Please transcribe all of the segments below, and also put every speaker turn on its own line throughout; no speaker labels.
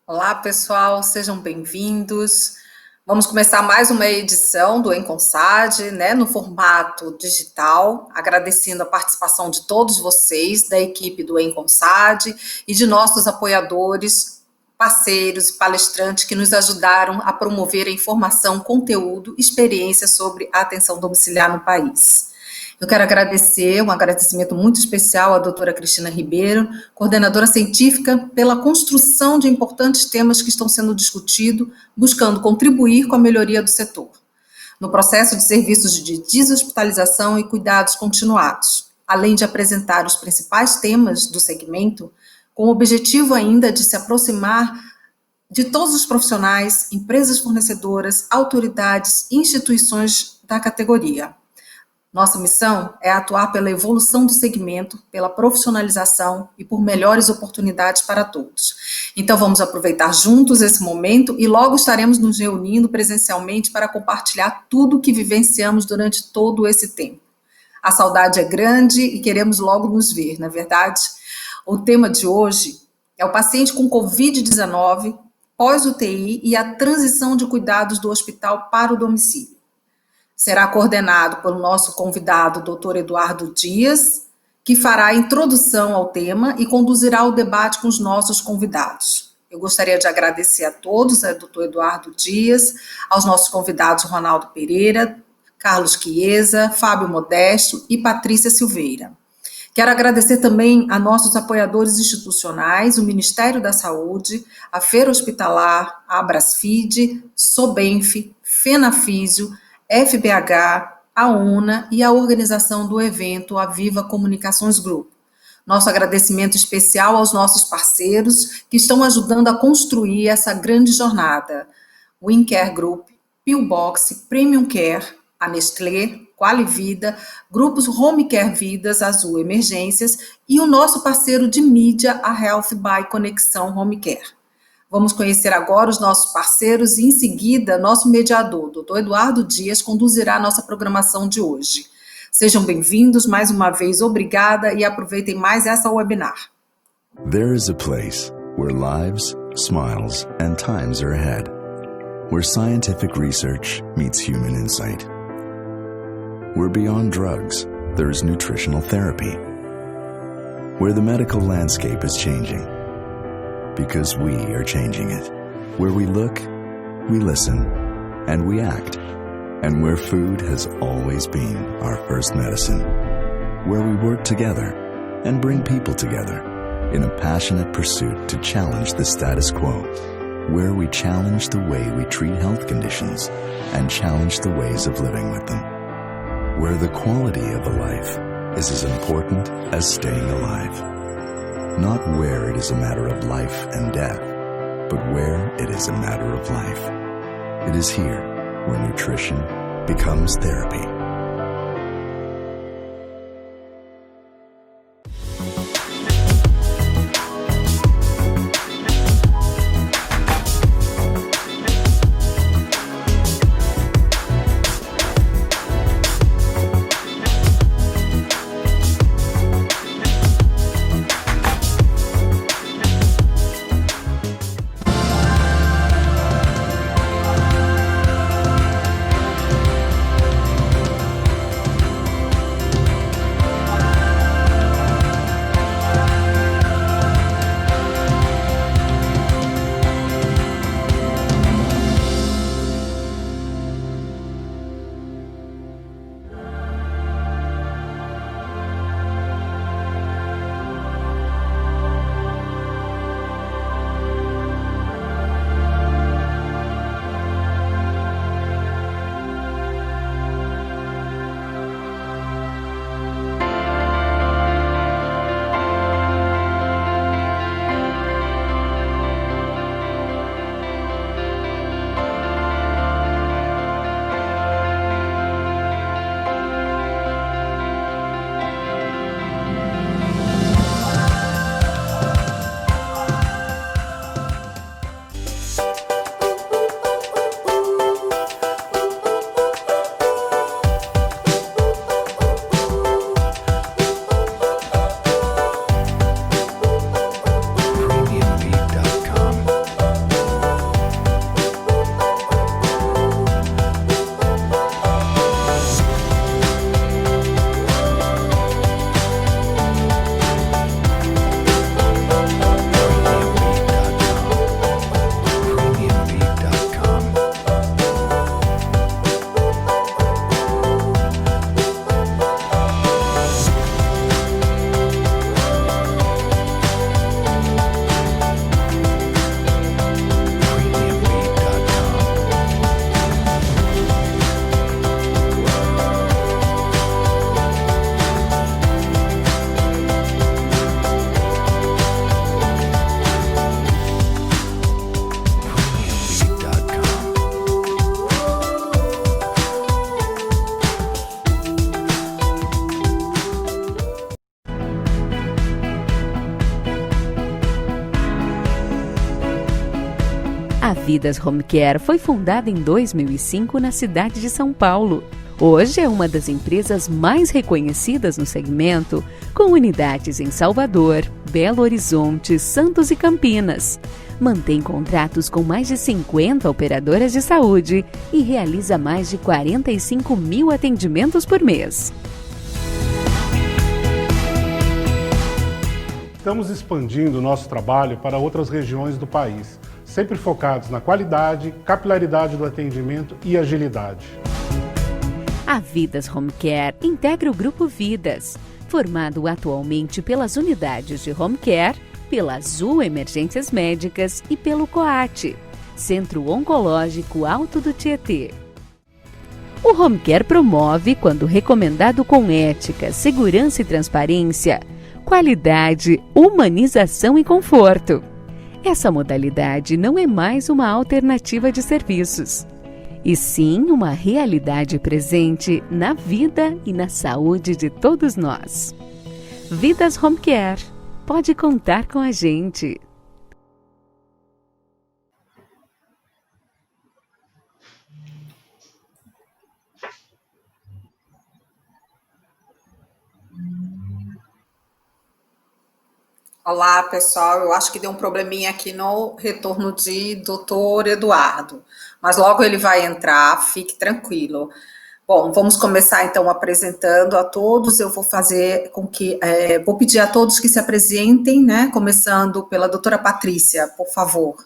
Olá, pessoal, sejam bem-vindos. Vamos começar mais uma edição do Enconsad, no formato digital, agradecendo a participação de todos vocês, da equipe do Enconsad e de nossos apoiadores, parceiros e palestrantes que nos ajudaram a promover a informação, conteúdo e experiência sobre a atenção domiciliar no país. Eu quero agradecer, um agradecimento muito especial à doutora Cristina Ribeiro, coordenadora científica, pela construção de importantes temas que estão sendo discutidos, buscando contribuir com a melhoria do setor, no processo de serviços de deshospitalização e cuidados continuados, além de apresentar os principais temas do segmento, com o objetivo ainda de se aproximar de todos os profissionais, empresas fornecedoras, autoridades e instituições da categoria. Nossa missão é atuar pela evolução do segmento, pela profissionalização e por melhores oportunidades para todos. Então vamos aproveitar juntos esse momento e logo estaremos nos reunindo presencialmente para compartilhar tudo o que vivenciamos durante todo esse tempo. A saudade é grande e queremos logo nos ver, não é verdade? O tema de hoje é o paciente com Covid-19, pós-UTI e a transição de cuidados do hospital para o domicílio. Será coordenado pelo nosso convidado, Dr. Eduardo Dias, que fará a introdução ao tema e conduzirá o debate com os nossos convidados. Eu gostaria de agradecer a todos, Dr. Eduardo Dias, aos nossos convidados Ronaldo Pereira, Carlos Chiesa, Fábio Modesto e Patrícia Silveira. Quero agradecer também a nossos apoiadores institucionais, o Ministério da Saúde, a Feira Hospitalar, a Abrasfid, Sobenf, Fenafísio, FBH, a UNA e a organização do evento A Viva Comunicações Group. Nosso agradecimento especial aos nossos parceiros que estão ajudando a construir essa grande jornada. WinCare Group, Pillbox, Premium Care, a Nestlé, Qualivida, grupos Home Care Vidas, Azul Emergências e o nosso parceiro de mídia, a Health by Conexão Home Care. Vamos conhecer agora os nossos parceiros e, em seguida, nosso mediador, Dr. Eduardo Dias, conduzirá a nossa programação de hoje. Sejam bem-vindos, mais uma vez, obrigada e aproveitem mais essa webinar.
There is a place where lives, smiles, and times are ahead, where scientific research meets human insight. Where beyond drugs, there is nutritional therapy. Where the medical landscape is changing. Because we are changing it. Where we look, we listen, and we act. And where food has always been our first medicine. Where we work together and bring people together in a passionate pursuit to challenge the status quo. Where we challenge the way we treat health conditions and challenge the ways of living with them. Where the quality of a life is as important as staying alive. Not where it is a matter of life and death, but where it is a matter of life. It is here where nutrition becomes therapy.
A Vidas Home Care foi fundada em 2005 na cidade de São Paulo. Hoje é uma das empresas mais reconhecidas no segmento, com unidades em Salvador, Belo Horizonte, Santos e Campinas. Mantém contratos com mais de 50 operadoras de saúde e realiza mais de 45 mil atendimentos por mês.
Estamos expandindo o nosso trabalho para outras regiões do país, sempre focados na qualidade, capilaridade do atendimento e agilidade.
A Vidas Home Care integra o Grupo Vidas, formado atualmente pelas unidades de Home Care, pela Azul Emergências Médicas e pelo COAT, Centro Oncológico Alto do Tietê. O Home Care promove, quando recomendado com ética, segurança e transparência, qualidade, humanização e conforto. Essa modalidade não é mais uma alternativa de serviços, e sim uma realidade presente na vida e na saúde de todos nós. Vidas Home Care. Pode contar com a gente.
Olá, pessoal. Eu acho que deu um probleminha aqui no retorno de Dr. Eduardo, mas logo ele vai entrar, fique tranquilo. Bom, vamos começar então apresentando a todos. Eu vou fazer com que vou pedir a todos que se apresentem, né? Começando pela doutora Patrícia, por favor.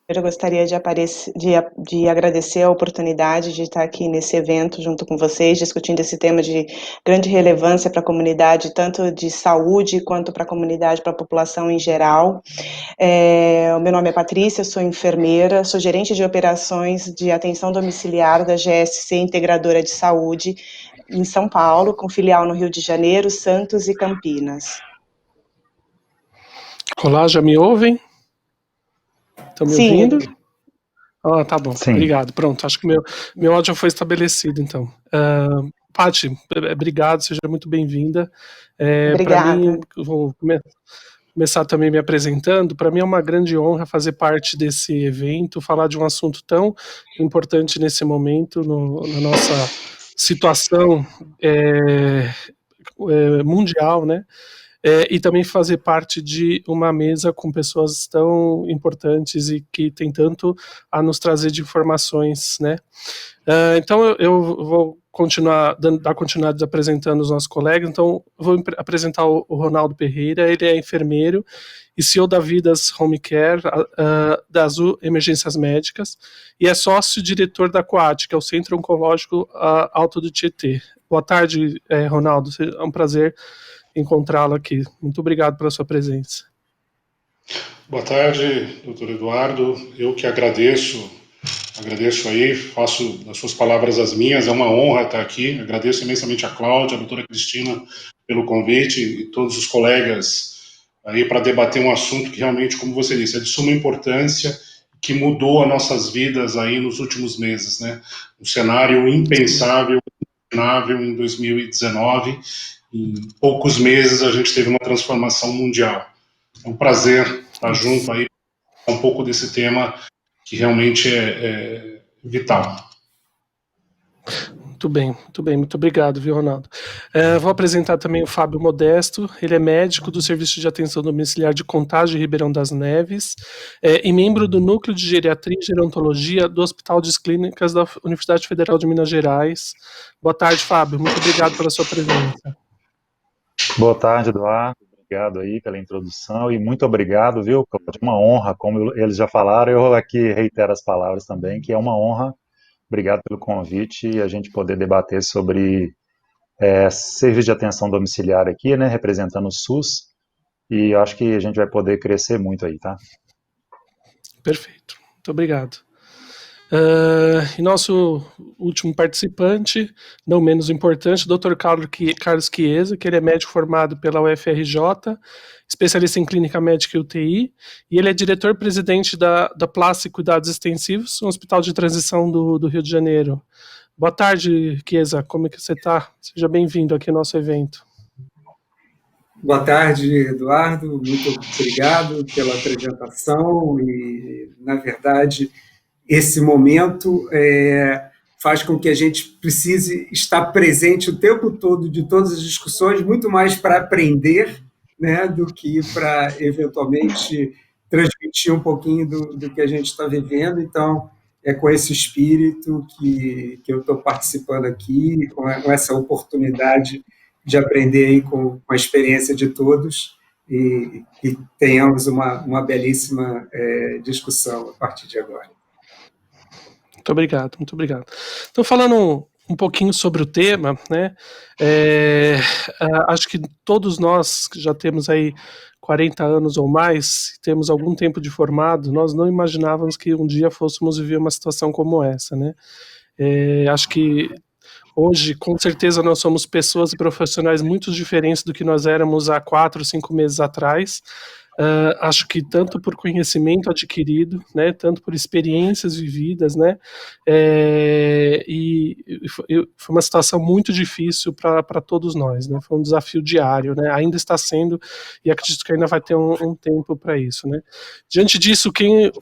Eu gostaria de agradecer a oportunidade de estar aqui nesse evento junto com vocês, discutindo esse tema de grande relevância para a comunidade, tanto de saúde quanto para a comunidade, para a população em geral. O meu nome é Patrícia, sou enfermeira, sou gerente de operações de atenção domiciliar da GSC Integradora de Saúde em São Paulo, com filial no Rio de Janeiro, Santos e Campinas.
Olá, já me ouvem? Estão me ouvindo? Ah, tá bom.
Sim.
Obrigado. Pronto, acho que meu áudio já foi estabelecido, então. Paty, obrigado, seja muito bem-vinda. Para mim, vou começar também me apresentando. Para mim é uma grande honra fazer parte desse evento, falar de um assunto tão importante nesse momento, na nossa situação mundial, né? E também fazer parte de uma mesa com pessoas tão importantes e que tem tanto a nos trazer de informações, né? Então eu vou dar continuidade apresentando os nossos colegas. Então vou apresentar o Ronaldo Pereira. Ele é enfermeiro e CEO da Vidas Home Care, da Azul Emergências Médicas, e é sócio-diretor da COAT, que é o Centro Oncológico Alto do Tietê. Boa tarde, Ronaldo, é um prazer encontrá-lo aqui. Muito obrigado pela sua presença.
Boa tarde, doutor Eduardo. Eu que agradeço aí, faço das suas palavras as minhas, é uma honra estar aqui. Agradeço imensamente a Cláudia, a doutora Cristina pelo convite e todos os colegas aí para debater um assunto que realmente, como você disse, é de suma importância, que mudou as nossas vidas aí nos últimos meses, né? Um cenário impensável, inimaginável em 2019. Em poucos meses a gente teve uma transformação mundial. É um prazer estar junto aí, um pouco desse tema que realmente é vital.
Muito bem, muito obrigado, viu, Ronaldo? Vou apresentar também o Fábio Modesto. Ele é médico do Serviço de Atenção Domiciliar de Contagem Ribeirão das Neves e membro do Núcleo de Geriatria e Gerontologia do Hospital de Clínicas da Universidade Federal de Minas Gerais. Boa tarde, Fábio. Muito obrigado pela sua presença.
Boa tarde, Eduardo. Obrigado aí pela introdução e muito obrigado, viu, Cláudio? Uma honra, como eles já falaram, eu aqui reitero as palavras também, que é uma honra. Obrigado pelo convite e a gente poder debater sobre serviço de atenção domiciliar aqui, né, representando o SUS, e eu acho que a gente vai poder crescer muito aí, tá?
Perfeito, muito obrigado. E nosso último participante, não menos importante, o Dr. Carlos Chiesa, que ele é médico formado pela UFRJ, especialista em clínica médica e UTI, e ele é diretor-presidente da Place Cuidados Extensivos, um hospital de transição do Rio de Janeiro. Boa tarde, Chiesa, como é que você está? Seja bem-vindo aqui ao nosso evento.
Boa tarde, Eduardo. Muito obrigado pela apresentação e, na verdade, esse momento faz com que a gente precise estar presente o tempo todo de todas as discussões, muito mais para aprender, né, do que para, eventualmente, transmitir um pouquinho do que a gente está vivendo. Então, é com esse espírito que eu estou participando aqui, com essa oportunidade de aprender aí com a experiência de todos e tenhamos uma belíssima discussão a partir de agora.
Muito obrigado, muito obrigado. Então, falando um pouquinho sobre o tema, né, acho que todos nós que já temos aí 40 anos ou mais, temos algum tempo de formado, nós não imaginávamos que um dia fôssemos viver uma situação como essa, né. Acho que hoje, com certeza, nós somos pessoas e profissionais muito diferentes do que nós éramos há 4, 5 meses atrás. Acho que tanto por conhecimento adquirido, né, tanto por experiências vividas, né, e foi uma situação muito difícil para todos nós, né, foi um desafio diário, né, ainda está sendo, e acredito que ainda vai ter um tempo para isso, né. Diante disso,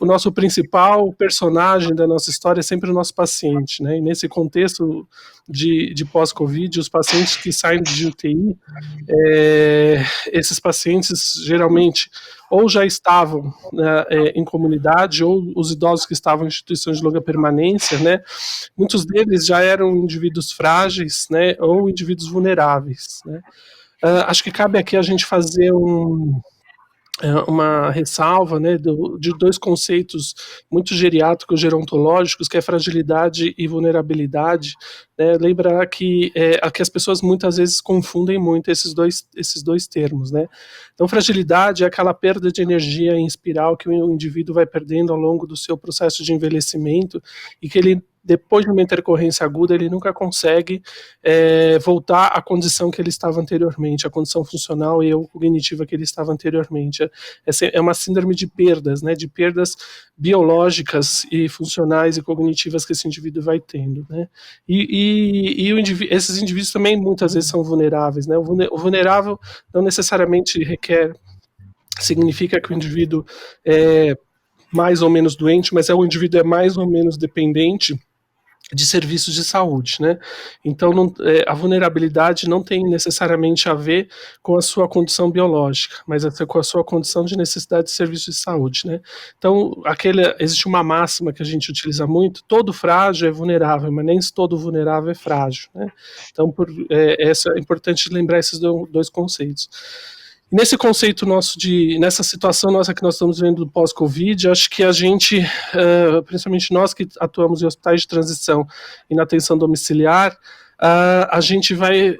o nosso principal personagem da nossa história é sempre o nosso paciente, né, e nesse contexto de pós-Covid, os pacientes que saem de UTI, esses pacientes geralmente ou já estavam, né, em comunidade, ou os idosos que estavam em instituições de longa permanência, né, muitos deles já eram indivíduos frágeis, né, ou indivíduos vulneráveis, né. Acho que cabe aqui a gente fazer uma ressalva, né, de dois conceitos muito geriátricos, gerontológicos, que é fragilidade e vulnerabilidade, né. Lembrar que as pessoas muitas vezes confundem muito esses dois termos, né. Então, fragilidade é aquela perda de energia em espiral que o indivíduo vai perdendo ao longo do seu processo de envelhecimento e que ele, depois de uma intercorrência aguda, ele nunca consegue voltar à condição que ele estava anteriormente, à condição funcional e ou cognitiva que ele estava anteriormente. Essa é uma síndrome de perdas, né, de perdas biológicas e funcionais e cognitivas que esse indivíduo vai tendo, né. Esses indivíduos também muitas vezes são vulneráveis, né. O vulnerável não necessariamente significa que o indivíduo é mais ou menos doente, mas o indivíduo é mais ou menos dependente de serviços de saúde, né? Então, a vulnerabilidade não tem necessariamente a ver com a sua condição biológica, mas com a sua condição de necessidade de serviços de saúde, né? Então, existe uma máxima que a gente utiliza muito: todo frágil é vulnerável, mas nem todo vulnerável é frágil, né? Então, é importante lembrar esses dois conceitos. Nesse conceito nosso nessa situação nossa que nós estamos vendo do pós-Covid, acho que a gente, principalmente nós que atuamos em hospitais de transição e na atenção domiciliar, a gente vai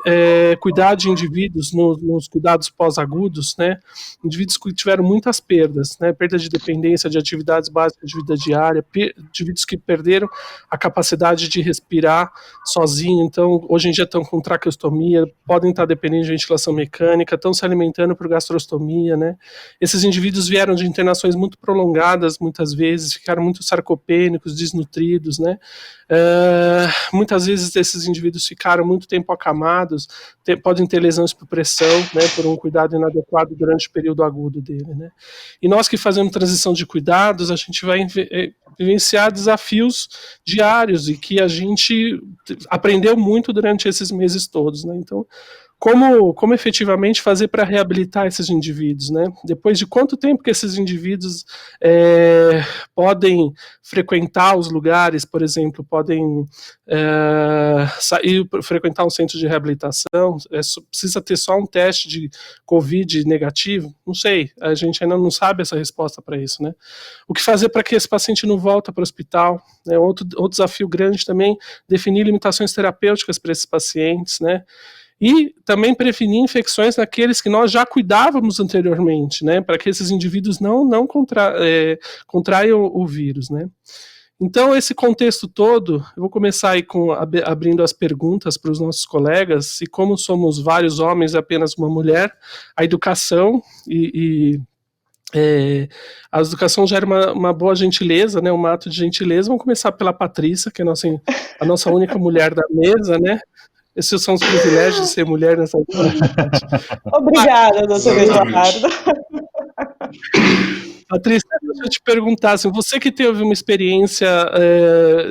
cuidar de indivíduos nos cuidados pós-agudos, né, indivíduos que tiveram muitas perdas, né, perda de dependência de atividades básicas de vida diária, indivíduos que perderam a capacidade de respirar sozinho, então hoje em dia estão com traqueostomia, podem estar dependendo de ventilação mecânica, estão se alimentando por gastrostomia, né. Esses indivíduos vieram de internações muito prolongadas, muitas vezes, ficaram muito sarcopênicos, desnutridos, né. Muitas vezes esses indivíduos ficaram muito tempo acamados, podem ter lesões por pressão, né, por um cuidado inadequado durante o período agudo dele, né. E nós que fazemos transição de cuidados, a gente vai vivenciar desafios diários e que a gente aprendeu muito durante esses meses todos, né. Então, como efetivamente fazer para reabilitar esses indivíduos, né? Depois de quanto tempo que esses indivíduos podem frequentar os lugares, por exemplo, podem sair, frequentar um centro de reabilitação, precisa ter só um teste de Covid negativo? Não sei, a gente ainda não sabe essa resposta para isso, né? O que fazer para que esse paciente não volte para o hospital? Né? Outro desafio grande também, definir limitações terapêuticas para esses pacientes, né? E também prevenir infecções naqueles que nós já cuidávamos anteriormente, né, para que esses indivíduos não contraiam o vírus, né. Então, esse contexto todo, eu vou começar aí abrindo as perguntas para os nossos colegas, e como somos vários homens e apenas uma mulher, a educação a educação já era uma boa gentileza, né, um ato de gentileza. Vamos começar pela Patrícia, que é a nossa única mulher da mesa, né. Esses são os privilégios de ser mulher nessa comunidade.
Obrigada, doutor Eduardo.
Patrícia, deixa eu te perguntar, assim, você que teve uma experiência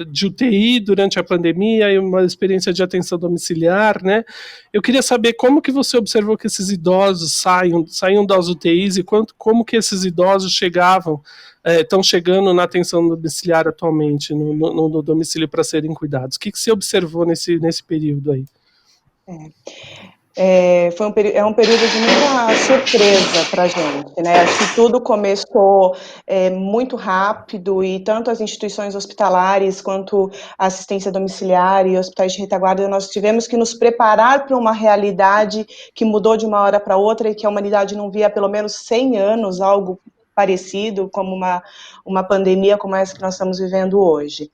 de UTI durante a pandemia e uma experiência de atenção domiciliar, né? Eu queria saber como que você observou que esses idosos saíam das UTIs e como que esses idosos estão chegando na atenção domiciliar atualmente, no domicílio para serem cuidados. O que você observou nesse período aí?
É um período de muita surpresa para a gente, né? Acho que tudo começou muito rápido e tanto as instituições hospitalares quanto a assistência domiciliar e hospitais de retaguarda, nós tivemos que nos preparar para uma realidade que mudou de uma hora para outra e que a humanidade não via há pelo menos 100 anos, algo parecido, como uma pandemia como essa que nós estamos vivendo hoje.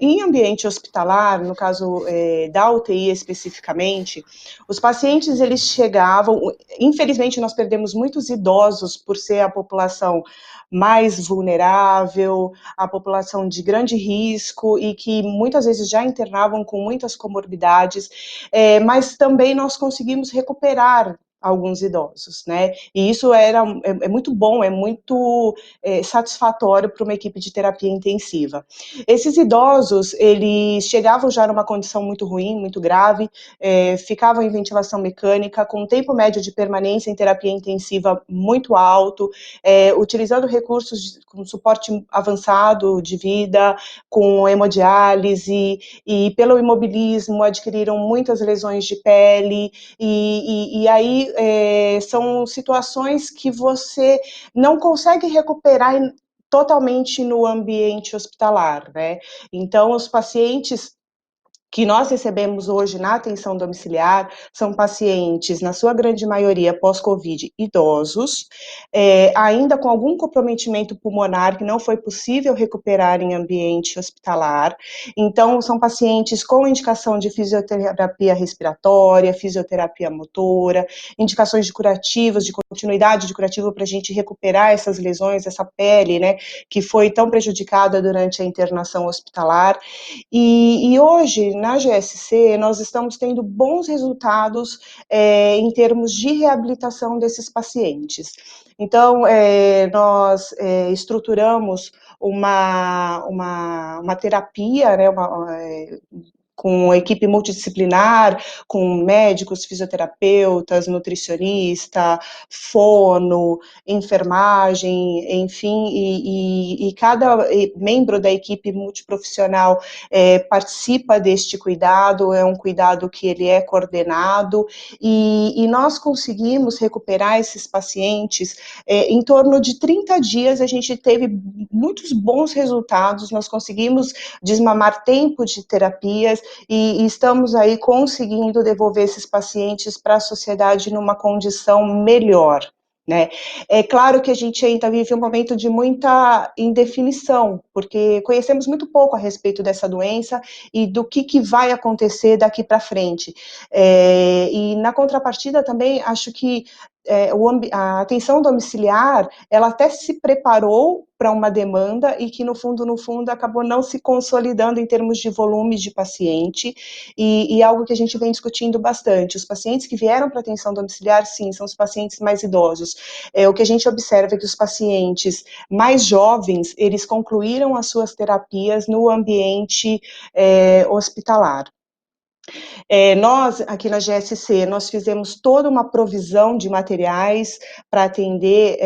Em ambiente hospitalar, no caso da UTI especificamente, os pacientes, eles chegavam, infelizmente nós perdemos muitos idosos por ser a população mais vulnerável, a população de grande risco e que muitas vezes já internavam com muitas comorbidades, mas também nós conseguimos recuperar alguns idosos, né? E isso é muito bom, é muito satisfatório para uma equipe de terapia intensiva. Esses idosos, eles chegavam já numa condição muito ruim, muito grave, ficavam em ventilação mecânica, com tempo médio de permanência em terapia intensiva muito alto, utilizando recursos com suporte avançado de vida, com hemodiálise, e pelo imobilismo adquiriram muitas lesões de pele, e aí são situações que você não consegue recuperar totalmente no ambiente hospitalar, né? Então, os pacientes que nós recebemos hoje na atenção domiciliar são pacientes, na sua grande maioria, pós-Covid, idosos, ainda com algum comprometimento pulmonar que não foi possível recuperar em ambiente hospitalar. Então, são pacientes com indicação de fisioterapia respiratória, fisioterapia motora, indicações de curativos, de continuidade de curativo para a gente recuperar essas lesões, essa pele, né, que foi tão prejudicada durante a internação hospitalar. E hoje, na GSC, nós estamos tendo bons resultados em termos de reabilitação desses pacientes. Então, nós estruturamos uma terapia, né, com equipe multidisciplinar, com médicos, fisioterapeutas, nutricionista, fono, enfermagem, enfim, e cada membro da equipe multiprofissional participa deste cuidado, é um cuidado que ele é coordenado, e nós conseguimos recuperar esses pacientes em torno de 30 dias, a gente teve muitos bons resultados, nós conseguimos desmamar tempo de terapias, e estamos aí conseguindo devolver esses pacientes para a sociedade numa condição melhor, né? É claro que a gente ainda vive um momento de muita indefinição, porque conhecemos muito pouco a respeito dessa doença e do que vai acontecer daqui para frente. E na contrapartida também, acho que a atenção domiciliar, ela até se preparou para uma demanda e que no fundo acabou não se consolidando em termos de volume de paciente, e algo que a gente vem discutindo bastante. Os pacientes que vieram para atenção domiciliar, sim, são os pacientes mais idosos. O que a gente observa é que os pacientes mais jovens, eles concluíram as suas terapias no ambiente hospitalar. Nós, aqui na GSC, nós fizemos toda uma provisão de materiais para atender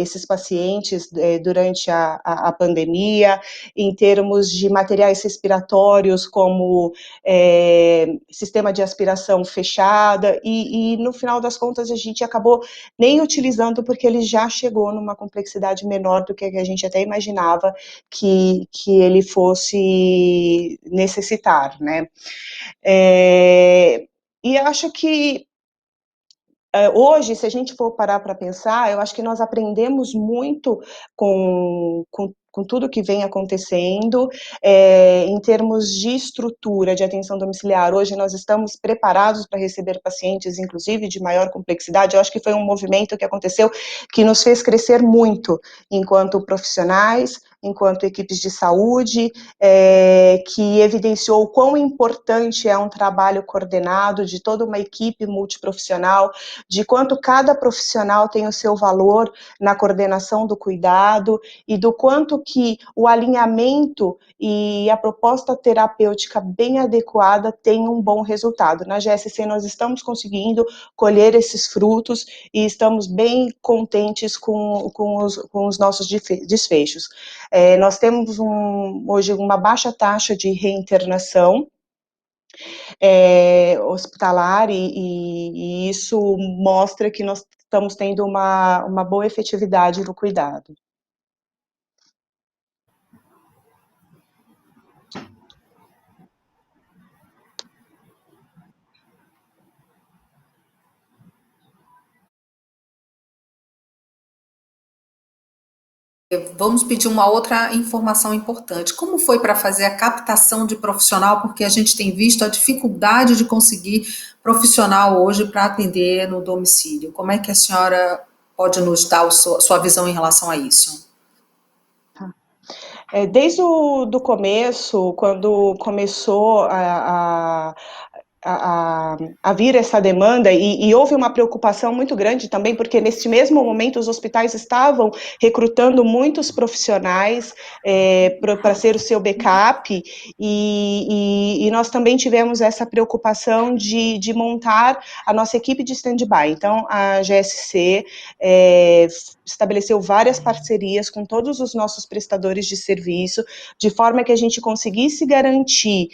esses pacientes durante a pandemia, em termos de materiais respiratórios, como sistema de aspiração fechada, e no final das contas a gente acabou nem utilizando, porque ele já chegou numa complexidade menor do que a gente até imaginava que ele fosse necessitar, né? E acho que hoje, se a gente for parar para pensar, eu acho que nós aprendemos muito com tudo que vem acontecendo, em termos de estrutura de atenção domiciliar. Hoje nós estamos preparados para receber pacientes, inclusive, de maior complexidade. Eu acho que foi um movimento que aconteceu que nos fez crescer muito enquanto profissionais, enquanto equipes de saúde, que evidenciou o quão importante é um trabalho coordenado de toda uma equipe multiprofissional, de quanto cada profissional tem o seu valor na coordenação do cuidado e do quanto que o alinhamento e a proposta terapêutica bem adequada tem um bom resultado. Na GSC nós estamos conseguindo colher esses frutos e estamos bem contentes com os nossos desfechos. Nós temos hoje uma baixa taxa de reinternação hospitalar e isso mostra que nós estamos tendo uma boa efetividade no cuidado.
Vamos pedir uma outra informação importante. Como foi para fazer a captação de profissional? Porque a gente tem visto a dificuldade de conseguir profissional hoje para atender no domicílio. Como é que a senhora pode nos dar a sua visão em relação a isso?
Desde o começo, quando começou a vir essa demanda, e houve uma preocupação muito grande também, porque neste mesmo momento os hospitais estavam recrutando muitos profissionais para ser o seu backup, e nós também tivemos essa preocupação de montar a nossa equipe de stand-by. Então, a GSC estabeleceu várias parcerias com todos os nossos prestadores de serviço, de forma que a gente conseguisse garantir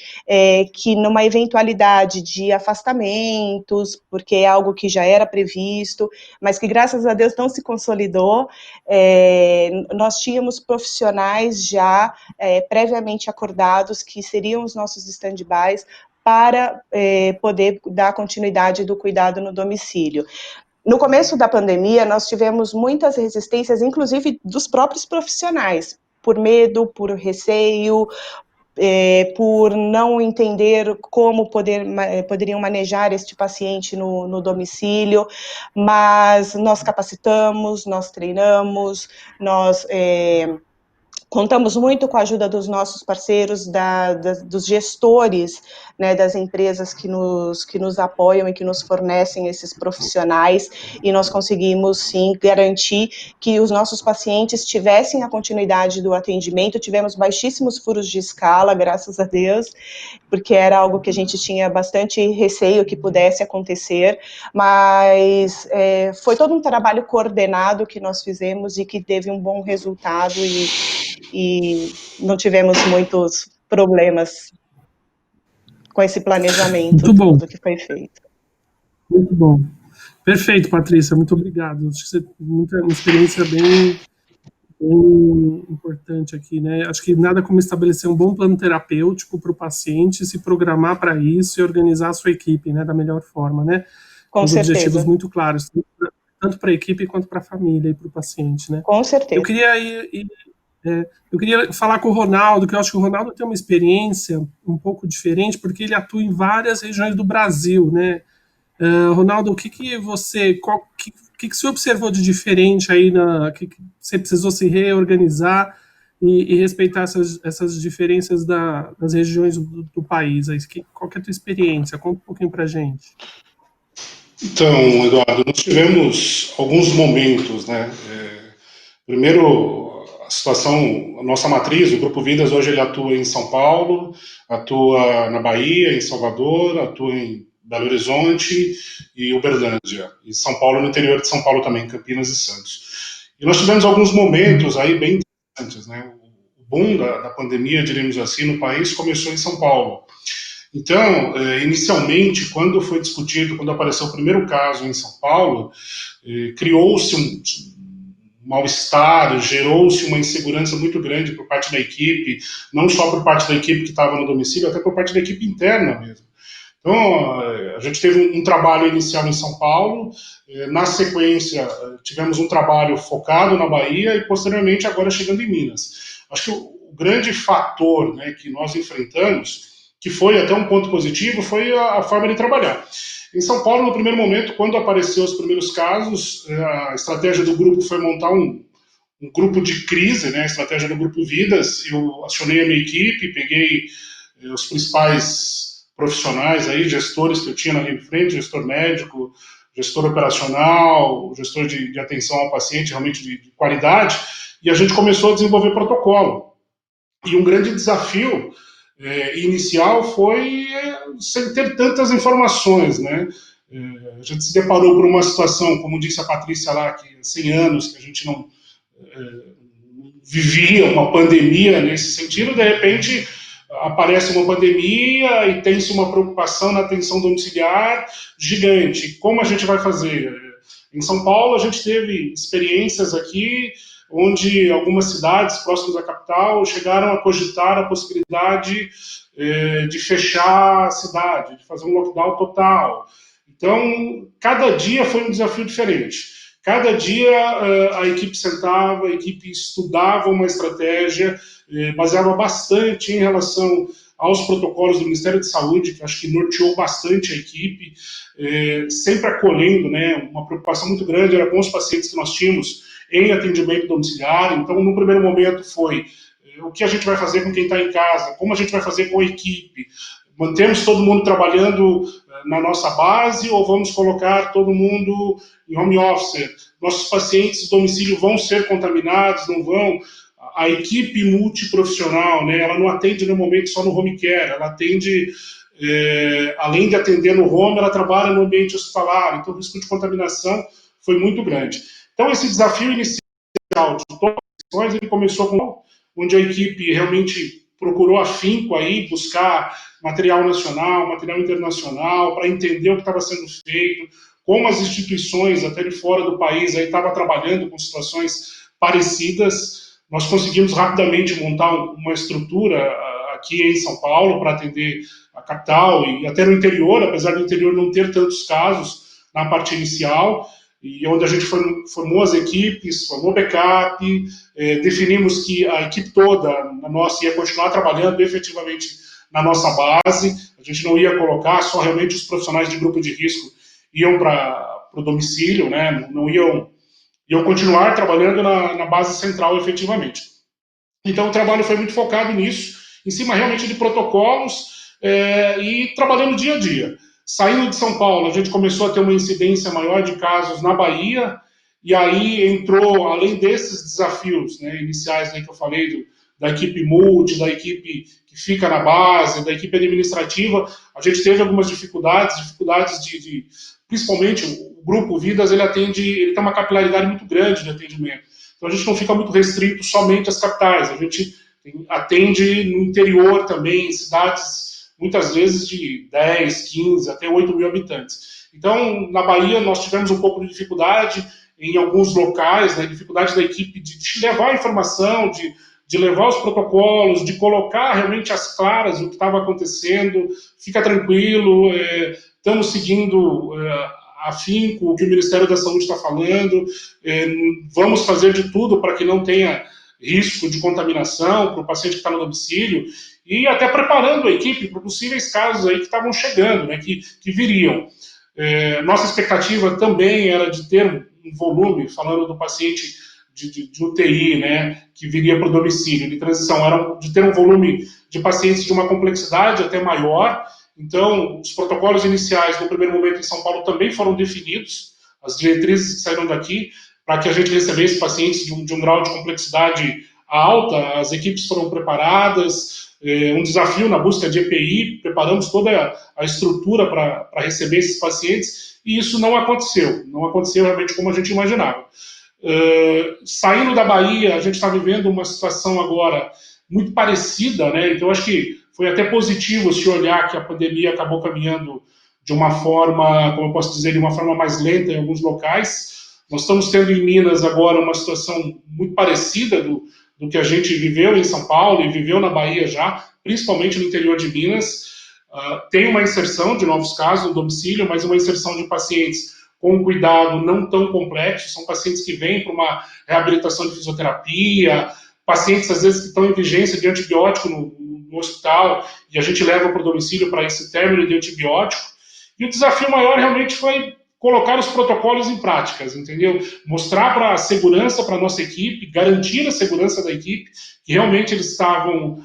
que numa eventualidade de afastamentos, porque é algo que já era previsto, mas que graças a Deus não se consolidou, nós tínhamos profissionais já previamente acordados que seriam os nossos stand-bys para poder dar continuidade do cuidado no domicílio. No começo da pandemia, nós tivemos muitas resistências, inclusive dos próprios profissionais, por medo, por receio, por não entender como poderiam manejar este paciente no domicílio, mas nós capacitamos, nós treinamos, nós contamos muito com a ajuda dos nossos parceiros, dos gestores, né, das empresas que nos apoiam e que nos fornecem esses profissionais, e nós conseguimos, sim, garantir que os nossos pacientes tivessem a continuidade do atendimento. Tivemos baixíssimos furos de escala, graças a Deus, porque era algo que a gente tinha bastante receio que pudesse acontecer, mas foi todo um trabalho coordenado que nós fizemos e que teve um bom resultado, e não tivemos muitos problemas com esse planejamento todo que foi feito.
Muito bom. Perfeito, Patrícia, muito obrigado. Acho que você tem uma experiência bem importante aqui, né? Acho que nada como estabelecer um bom plano terapêutico para o paciente, se programar para isso e organizar a sua equipe, né, da melhor forma, né?
Com certeza.
Objetivos muito claros, tanto para a equipe quanto para a família e para o paciente, né?
Com certeza.
Eu queria falar com o Ronaldo, que eu acho que o Ronaldo tem uma experiência um pouco diferente, porque ele atua em várias regiões do Brasil, né? Ronaldo, o que você observou de diferente aí, que você precisou se reorganizar e respeitar essas diferenças das regiões do país? Qual que é a tua experiência? Conta um pouquinho pra gente.
Então, Eduardo, nós tivemos alguns momentos, né? Primeiro, a nossa matriz, o Grupo Vidas, hoje ele atua em São Paulo, atua na Bahia, em Salvador, atua em Belo Horizonte e Uberlândia, e São Paulo, no interior de São Paulo também, Campinas e Santos. E nós tivemos alguns momentos aí bem interessantes, né? O boom da pandemia, diríamos assim, no país começou em São Paulo. Então, inicialmente, quando foi discutido, quando apareceu o primeiro caso em São Paulo, criou-se um mal-estar, gerou-se uma insegurança muito grande por parte da equipe, não só por parte da equipe que estava no domicílio, até por parte da equipe interna mesmo. Então, a gente teve um trabalho inicial em São Paulo, na sequência tivemos um trabalho focado na Bahia e posteriormente agora chegando em Minas. Acho que o grande fator, né, que nós enfrentamos, que foi até um ponto positivo, foi a forma de trabalhar. Em São Paulo, no primeiro momento, quando apareceu os primeiros casos, a estratégia do grupo foi montar um um grupo de crise, né, a estratégia do Grupo Vidas. Eu acionei a minha equipe, peguei os principais profissionais aí, gestores que eu tinha na linha de frente, gestor médico, gestor operacional, gestor de atenção ao paciente, realmente de qualidade, e a gente começou a desenvolver protocolo. E um grande desafio inicial foi sem ter tantas informações, né? A gente se deparou por uma situação, como disse a Patrícia lá, que há 100 anos que a gente não vivia uma pandemia nesse sentido, de repente aparece uma pandemia e tem-se uma preocupação na atenção domiciliar gigante. Como a gente vai fazer? Em São Paulo, a gente teve experiências aqui onde algumas cidades próximas à capital chegaram a cogitar a possibilidade de fechar a cidade, de fazer um lockdown total. Então, cada dia foi um desafio diferente. Cada dia a equipe sentava, a equipe estudava uma estratégia, baseava bastante em relação aos protocolos do Ministério de Saúde, que acho que norteou bastante a equipe, sempre acolhendo, né, uma preocupação muito grande era com os pacientes que nós tínhamos em atendimento domiciliar. Então, no primeiro momento foi o que a gente vai fazer com quem está em casa, como a gente vai fazer com a equipe, mantemos todo mundo trabalhando na nossa base ou vamos colocar todo mundo em home office? Nossos pacientes de domicílio vão ser contaminados, não vão? A equipe multiprofissional, né, ela não atende normalmente só no home care, ela atende, além de atender no home, ela trabalha no ambiente hospitalar, então o risco de contaminação foi muito grande. Então esse desafio inicial de todas as questões, ele começou com onde a equipe realmente procurou afinco aí, buscar material nacional, material internacional, para entender o que estava sendo feito, como as instituições, até de fora do país, aí estavam trabalhando com situações parecidas. Nós conseguimos rapidamente montar uma estrutura aqui em São Paulo para atender a capital e até no interior, apesar do interior não ter tantos casos na parte inicial, e onde a gente formou as equipes, formou backup, definimos que a equipe toda a nossa ia continuar trabalhando efetivamente na nossa base, a gente não ia colocar só realmente os profissionais de grupo de risco iam para o domicílio, né, não iam continuar trabalhando na base central efetivamente. Então o trabalho foi muito focado nisso, em cima realmente de protocolos e trabalhando dia a dia. Saindo de São Paulo, a gente começou a ter uma incidência maior de casos na Bahia, e aí entrou, além desses desafios, né, iniciais, né, que eu falei, da equipe multi, da equipe que fica na base, da equipe administrativa, a gente teve algumas dificuldades de principalmente o Grupo Vidas, ele tem uma capilaridade muito grande de atendimento. Então a gente não fica muito restrito somente às capitais, a gente atende no interior também, em cidades muitas vezes de 10, 15, até 8 mil habitantes. Então, na Bahia, nós tivemos um pouco de dificuldade em alguns locais, né, dificuldade da equipe de levar a informação, de levar os protocolos, de colocar realmente às claras o que estava acontecendo. Fica tranquilo, estamos seguindo afinco o que o Ministério da Saúde está falando, vamos fazer de tudo para que não tenha risco de contaminação para o paciente que está no domicílio, e até preparando a equipe para possíveis casos aí que estavam chegando, né, que viriam. Nossa expectativa também era de ter um volume, falando do paciente de UTI, né, que viria para o domicílio, de transição, era de ter um volume de pacientes de uma complexidade até maior. Então, os protocolos iniciais, no primeiro momento em São Paulo, também foram definidos, as diretrizes que saíram daqui, para que a gente recebesse pacientes de um grau de complexidade alta, as equipes foram preparadas, um desafio na busca de EPI, preparamos toda a estrutura para receber esses pacientes, e isso não aconteceu realmente como a gente imaginava. Saindo da Bahia, a gente está vivendo uma situação agora muito parecida, né? Então acho que foi até positivo se olhar que a pandemia acabou caminhando de uma forma, como eu posso dizer, de uma forma mais lenta em alguns locais. Nós estamos tendo em Minas agora uma situação muito parecida do que a gente viveu em São Paulo e viveu na Bahia já, principalmente no interior de Minas. Tem uma inserção de novos casos no domicílio, mas uma inserção de pacientes com um cuidado não tão complexo, são pacientes que vêm para uma reabilitação de fisioterapia, pacientes às vezes que estão em vigência de antibiótico no hospital, e a gente leva para o domicílio para esse término de antibiótico. E o desafio maior realmente foi colocar os protocolos em práticas, entendeu? Mostrar para a segurança para a nossa equipe, garantir a segurança da equipe, que realmente eles estavam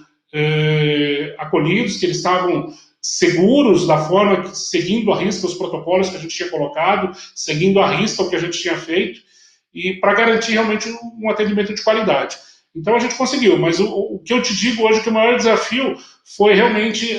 acolhidos, que eles estavam seguros da forma, seguindo à risca os protocolos que a gente tinha colocado, seguindo à risca o que a gente tinha feito, e para garantir realmente um atendimento de qualidade. Então a gente conseguiu, mas o que eu te digo hoje que o maior desafio foi realmente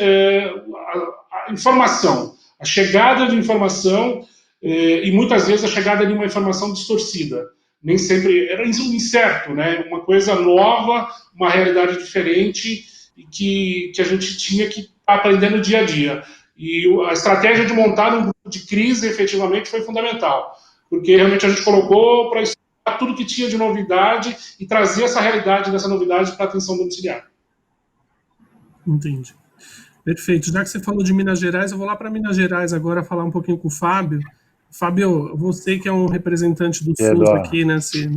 a informação, a chegada de informação e muitas vezes a chegada de uma informação distorcida. Nem sempre era incerto, né? Uma coisa nova, uma realidade diferente e que a gente tinha que estar aprendendo dia a dia. E a estratégia de montar um grupo de crise efetivamente foi fundamental, porque realmente a gente colocou para estudar tudo que tinha de novidade e trazer essa realidade dessa novidade para a atenção domiciliar.
Entendi. Perfeito. Já que você falou de Minas Gerais, eu vou lá para Minas Gerais agora falar um pouquinho com o Fábio. Fábio, você que é um representante do SUS aqui nesse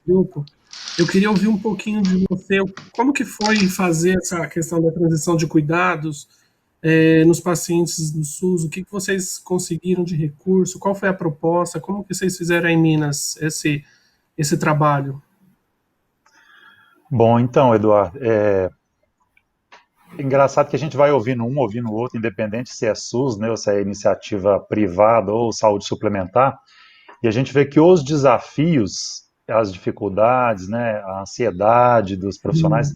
grupo, eu queria ouvir um pouquinho de você, como que foi fazer essa questão da transição de cuidados nos pacientes do SUS, o que vocês conseguiram de recurso, qual foi a proposta, como que vocês fizeram em Minas esse trabalho?
Bom, então, Eduardo, engraçado que a gente vai ouvindo um, ouvindo o outro, independente se é SUS, né, ou se é iniciativa privada ou saúde suplementar, e a gente vê que os desafios, as dificuldades, né, a ansiedade dos profissionais,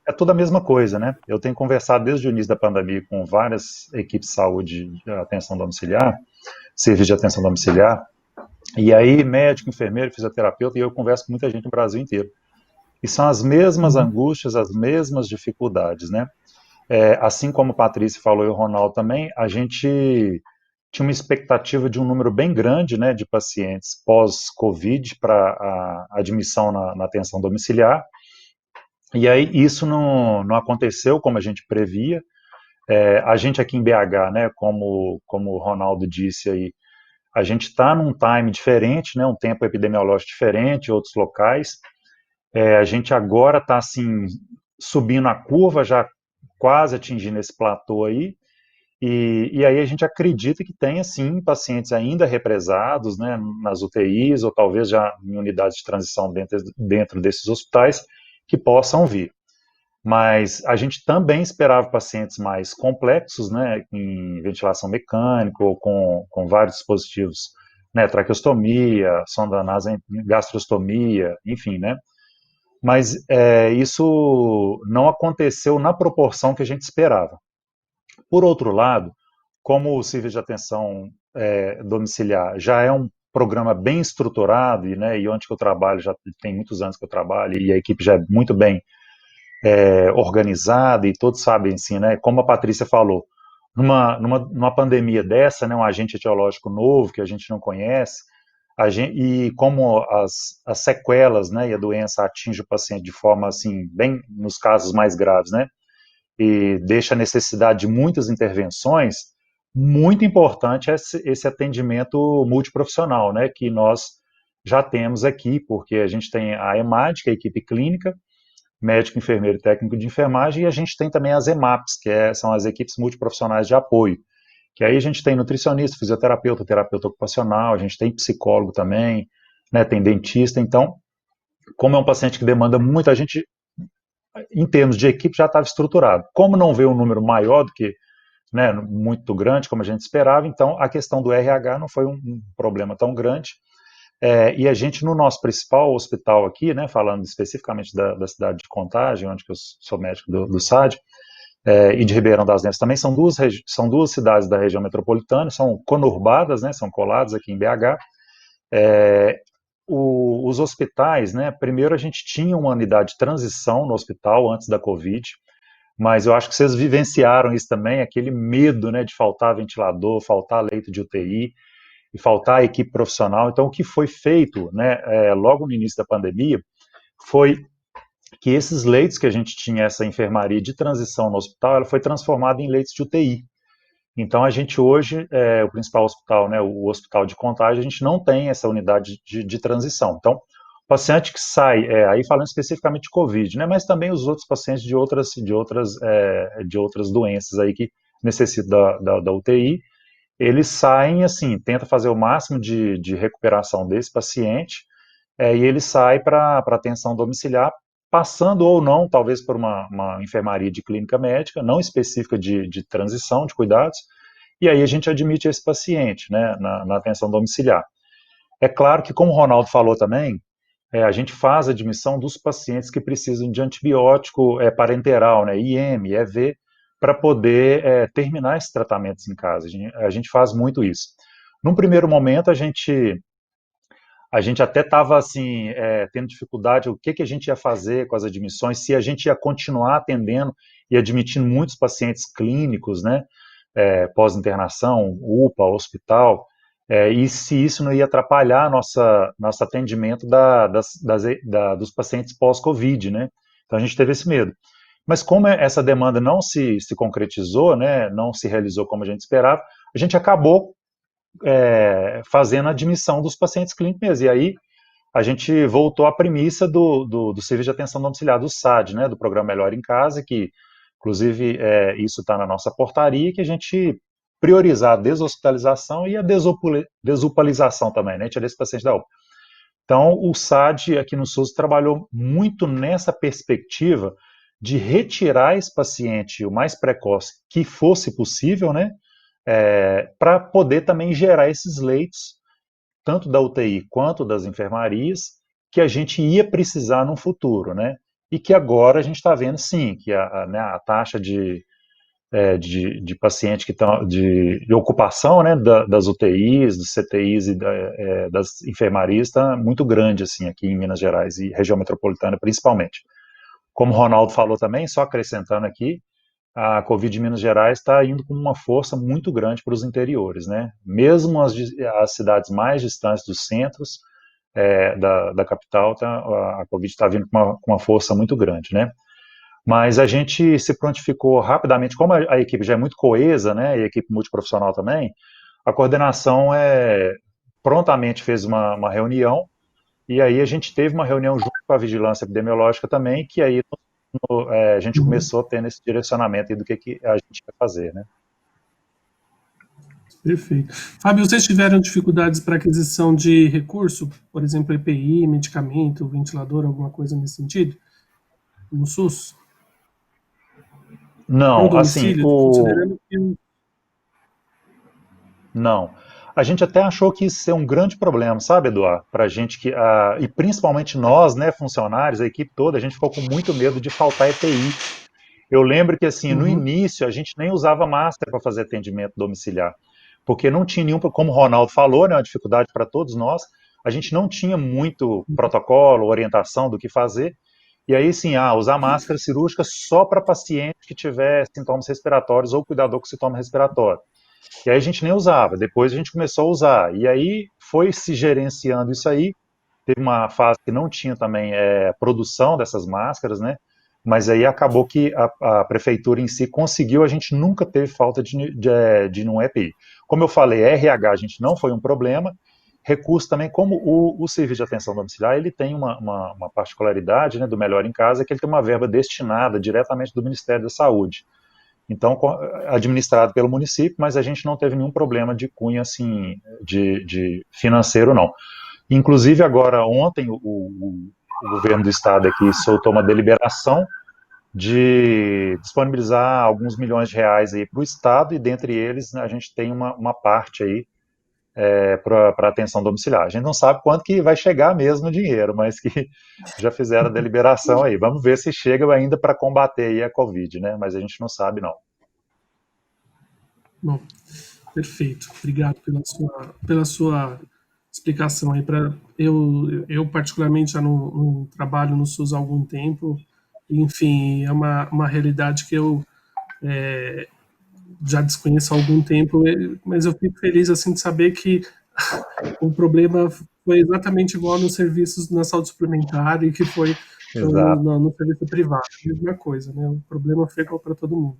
é tudo a mesma coisa, né? Eu tenho conversado desde o início da pandemia com várias equipes de saúde de atenção domiciliar, serviço de atenção domiciliar, e aí médico, enfermeiro, fisioterapeuta, e eu converso com muita gente no Brasil inteiro. E são as mesmas angústias, as mesmas dificuldades, né? Assim como a Patrícia falou e o Ronaldo também, a gente tinha uma expectativa de um número bem grande, né, de pacientes pós-Covid para a admissão na atenção domiciliar, e aí isso não aconteceu como a gente previa. A gente aqui em BH, né, como o Ronaldo disse aí, a gente está num time diferente, né, um tempo epidemiológico diferente, outros locais. A gente agora está assim subindo a curva, já quase atingindo esse platô aí, e aí a gente acredita que tenha, sim, pacientes ainda represados, né, nas UTIs, ou talvez já em unidades de transição dentro desses hospitais, que possam vir. Mas a gente também esperava pacientes mais complexos, né, em ventilação mecânica, ou com vários dispositivos, né, traqueostomia, sonda nasal, gastrostomia, enfim, né. Mas isso não aconteceu na proporção que a gente esperava. Por outro lado, como o serviço de atenção domiciliar já é um programa bem estruturado, e onde que eu trabalho, já tem muitos anos que eu trabalho, e a equipe já é muito bem organizada, e todos sabem, assim, né, como a Patrícia falou, numa pandemia dessa, né, um agente etiológico novo que a gente não conhece, e como as sequelas, né, e a doença atinge o paciente de forma, assim, bem nos casos mais graves, né, e deixa a necessidade de muitas intervenções, muito importante esse atendimento multiprofissional, né, que nós já temos aqui, porque a gente tem a EMAD, que é a equipe clínica, médico, enfermeiro e técnico de enfermagem, e a gente tem também as EMAPs, que são as equipes multiprofissionais de apoio, que aí a gente tem nutricionista, fisioterapeuta, terapeuta ocupacional, a gente tem psicólogo também, né, tem dentista. Então, como é um paciente que demanda muito, a gente, em termos de equipe, já estava estruturado. Como não veio um número maior do que, né, muito grande, como a gente esperava, então a questão do RH não foi um problema tão grande. E a gente, no nosso principal hospital aqui, né, falando especificamente da cidade de Contagem, onde que eu sou médico do SAD, e de Ribeirão das Neves também, são duas cidades da região metropolitana, são conurbadas, né, são coladas aqui em BH. Os hospitais, né, primeiro a gente tinha uma unidade de transição no hospital antes da Covid, mas eu acho que vocês vivenciaram isso também, aquele medo, né, de faltar ventilador, faltar leito de UTI, e faltar equipe profissional. Então, o que foi feito, né, logo no início da pandemia, foi que esses leitos que a gente tinha, essa enfermaria de transição no hospital, ela foi transformada em leitos de UTI. Então, a gente hoje, o principal hospital, né, o Hospital de Contagem, a gente não tem essa unidade de transição. Então, o paciente que sai, aí falando especificamente de Covid, né, mas também os outros pacientes de outras doenças aí que necessitam da UTI, eles saem assim, tenta fazer o máximo de recuperação desse paciente, e ele sai para atenção domiciliar, passando ou não, talvez por uma enfermaria de clínica médica, não específica de transição, de cuidados, e aí a gente admite esse paciente, né, na atenção domiciliar. É claro que, como o Ronaldo falou também, a gente faz a admissão dos pacientes que precisam de antibiótico parenteral, né, IM, EV, para poder terminar esses tratamentos em casa. A gente faz muito isso. Num primeiro momento, a gente até estava assim, tendo dificuldade, o que a gente ia fazer com as admissões, se a gente ia continuar atendendo e admitindo muitos pacientes clínicos, né, pós-internação, UPA, hospital, e se isso não ia atrapalhar nosso atendimento dos pacientes pós-Covid, né? Então a gente teve esse medo. Mas como essa demanda não se concretizou, né, não se realizou como a gente esperava, a gente acabou fazendo a admissão dos pacientes clínicos mesmo. E aí a gente voltou à premissa do Serviço de Atenção Domiciliar, do SAD, né, do Programa Melhor em Casa, que inclusive isso está na nossa portaria, que a gente priorizar a deshospitalização e a desupalização também, né, tirar esse paciente da UPA. Então, o SAD aqui no SUS trabalhou muito nessa perspectiva de retirar esse paciente o mais precoce que fosse possível, né, para poder também gerar esses leitos, tanto da UTI quanto das enfermarias, que a gente ia precisar no futuro, né? E que agora a gente está vendo, sim, que a taxa de paciente que estão de ocupação, né, das UTIs, dos CTIs e das enfermarias está muito grande, assim, aqui em Minas Gerais e região metropolitana, principalmente. Como o Ronaldo falou também, só acrescentando aqui, a Covid em Minas Gerais está indo com uma força muito grande para os interiores, né? Mesmo as cidades mais distantes dos centros da capital, a Covid está vindo com uma força muito grande, né? Mas a gente se prontificou rapidamente, como a equipe já é muito coesa, né? E a equipe multiprofissional também, a coordenação prontamente fez uma reunião, e aí a gente teve uma reunião junto com a vigilância epidemiológica também, que aí a gente começou tendo esse direcionamento aí do que a gente vai fazer, né?
Perfeito. Fábio, vocês tiveram dificuldades para aquisição de recurso, por exemplo, EPI, medicamento, ventilador, alguma coisa nesse sentido, no SUS?
Não, assim,
considerando que...
Não. A gente até achou que isso ia ser um grande problema, sabe, Eduardo? Para a gente e principalmente nós, né, funcionários, a equipe toda, a gente ficou com muito medo de faltar EPI. Eu lembro que, assim, no início, a gente nem usava máscara para fazer atendimento domiciliar, porque não tinha nenhum, como o Ronaldo falou, né, uma dificuldade para todos nós, a gente não tinha muito protocolo, orientação do que fazer, e aí, sim, usar máscara cirúrgica só para paciente que tiver sintomas respiratórios ou cuidador com sintoma respiratório. E aí a gente nem usava, depois a gente começou a usar, e aí foi se gerenciando isso aí, teve uma fase que não tinha também produção dessas máscaras, né, mas aí acabou que a prefeitura em si conseguiu, a gente nunca teve falta de um EPI. Como eu falei, RH a gente não foi um problema, recurso também, como o Serviço de Atenção Domiciliar, ele tem uma particularidade, né, do Melhor em Casa, que ele tem uma verba destinada diretamente do Ministério da Saúde. Então, administrado pelo município, mas a gente não teve nenhum problema de cunho, assim, de financeiro, não. Inclusive, agora, ontem, o governo do estado aqui soltou uma deliberação de disponibilizar alguns milhões de reais aí para o estado, e dentre eles, né, a gente tem uma parte aí para atenção domiciliar. A gente não sabe quanto que vai chegar mesmo o dinheiro, mas que já fizeram a deliberação aí. Vamos ver se chega ainda para combater aí a Covid, né? Mas a gente não sabe, não.
Bom, perfeito. Obrigado pela sua explicação aí. Eu particularmente já não trabalho no SUS há algum tempo. Enfim, é uma realidade que eu já desconheço há algum tempo, mas eu fico feliz assim de saber que o problema foi exatamente igual nos serviços na saúde suplementar e que foi no serviço privado, a mesma coisa, né? O problema foi igual para todo mundo.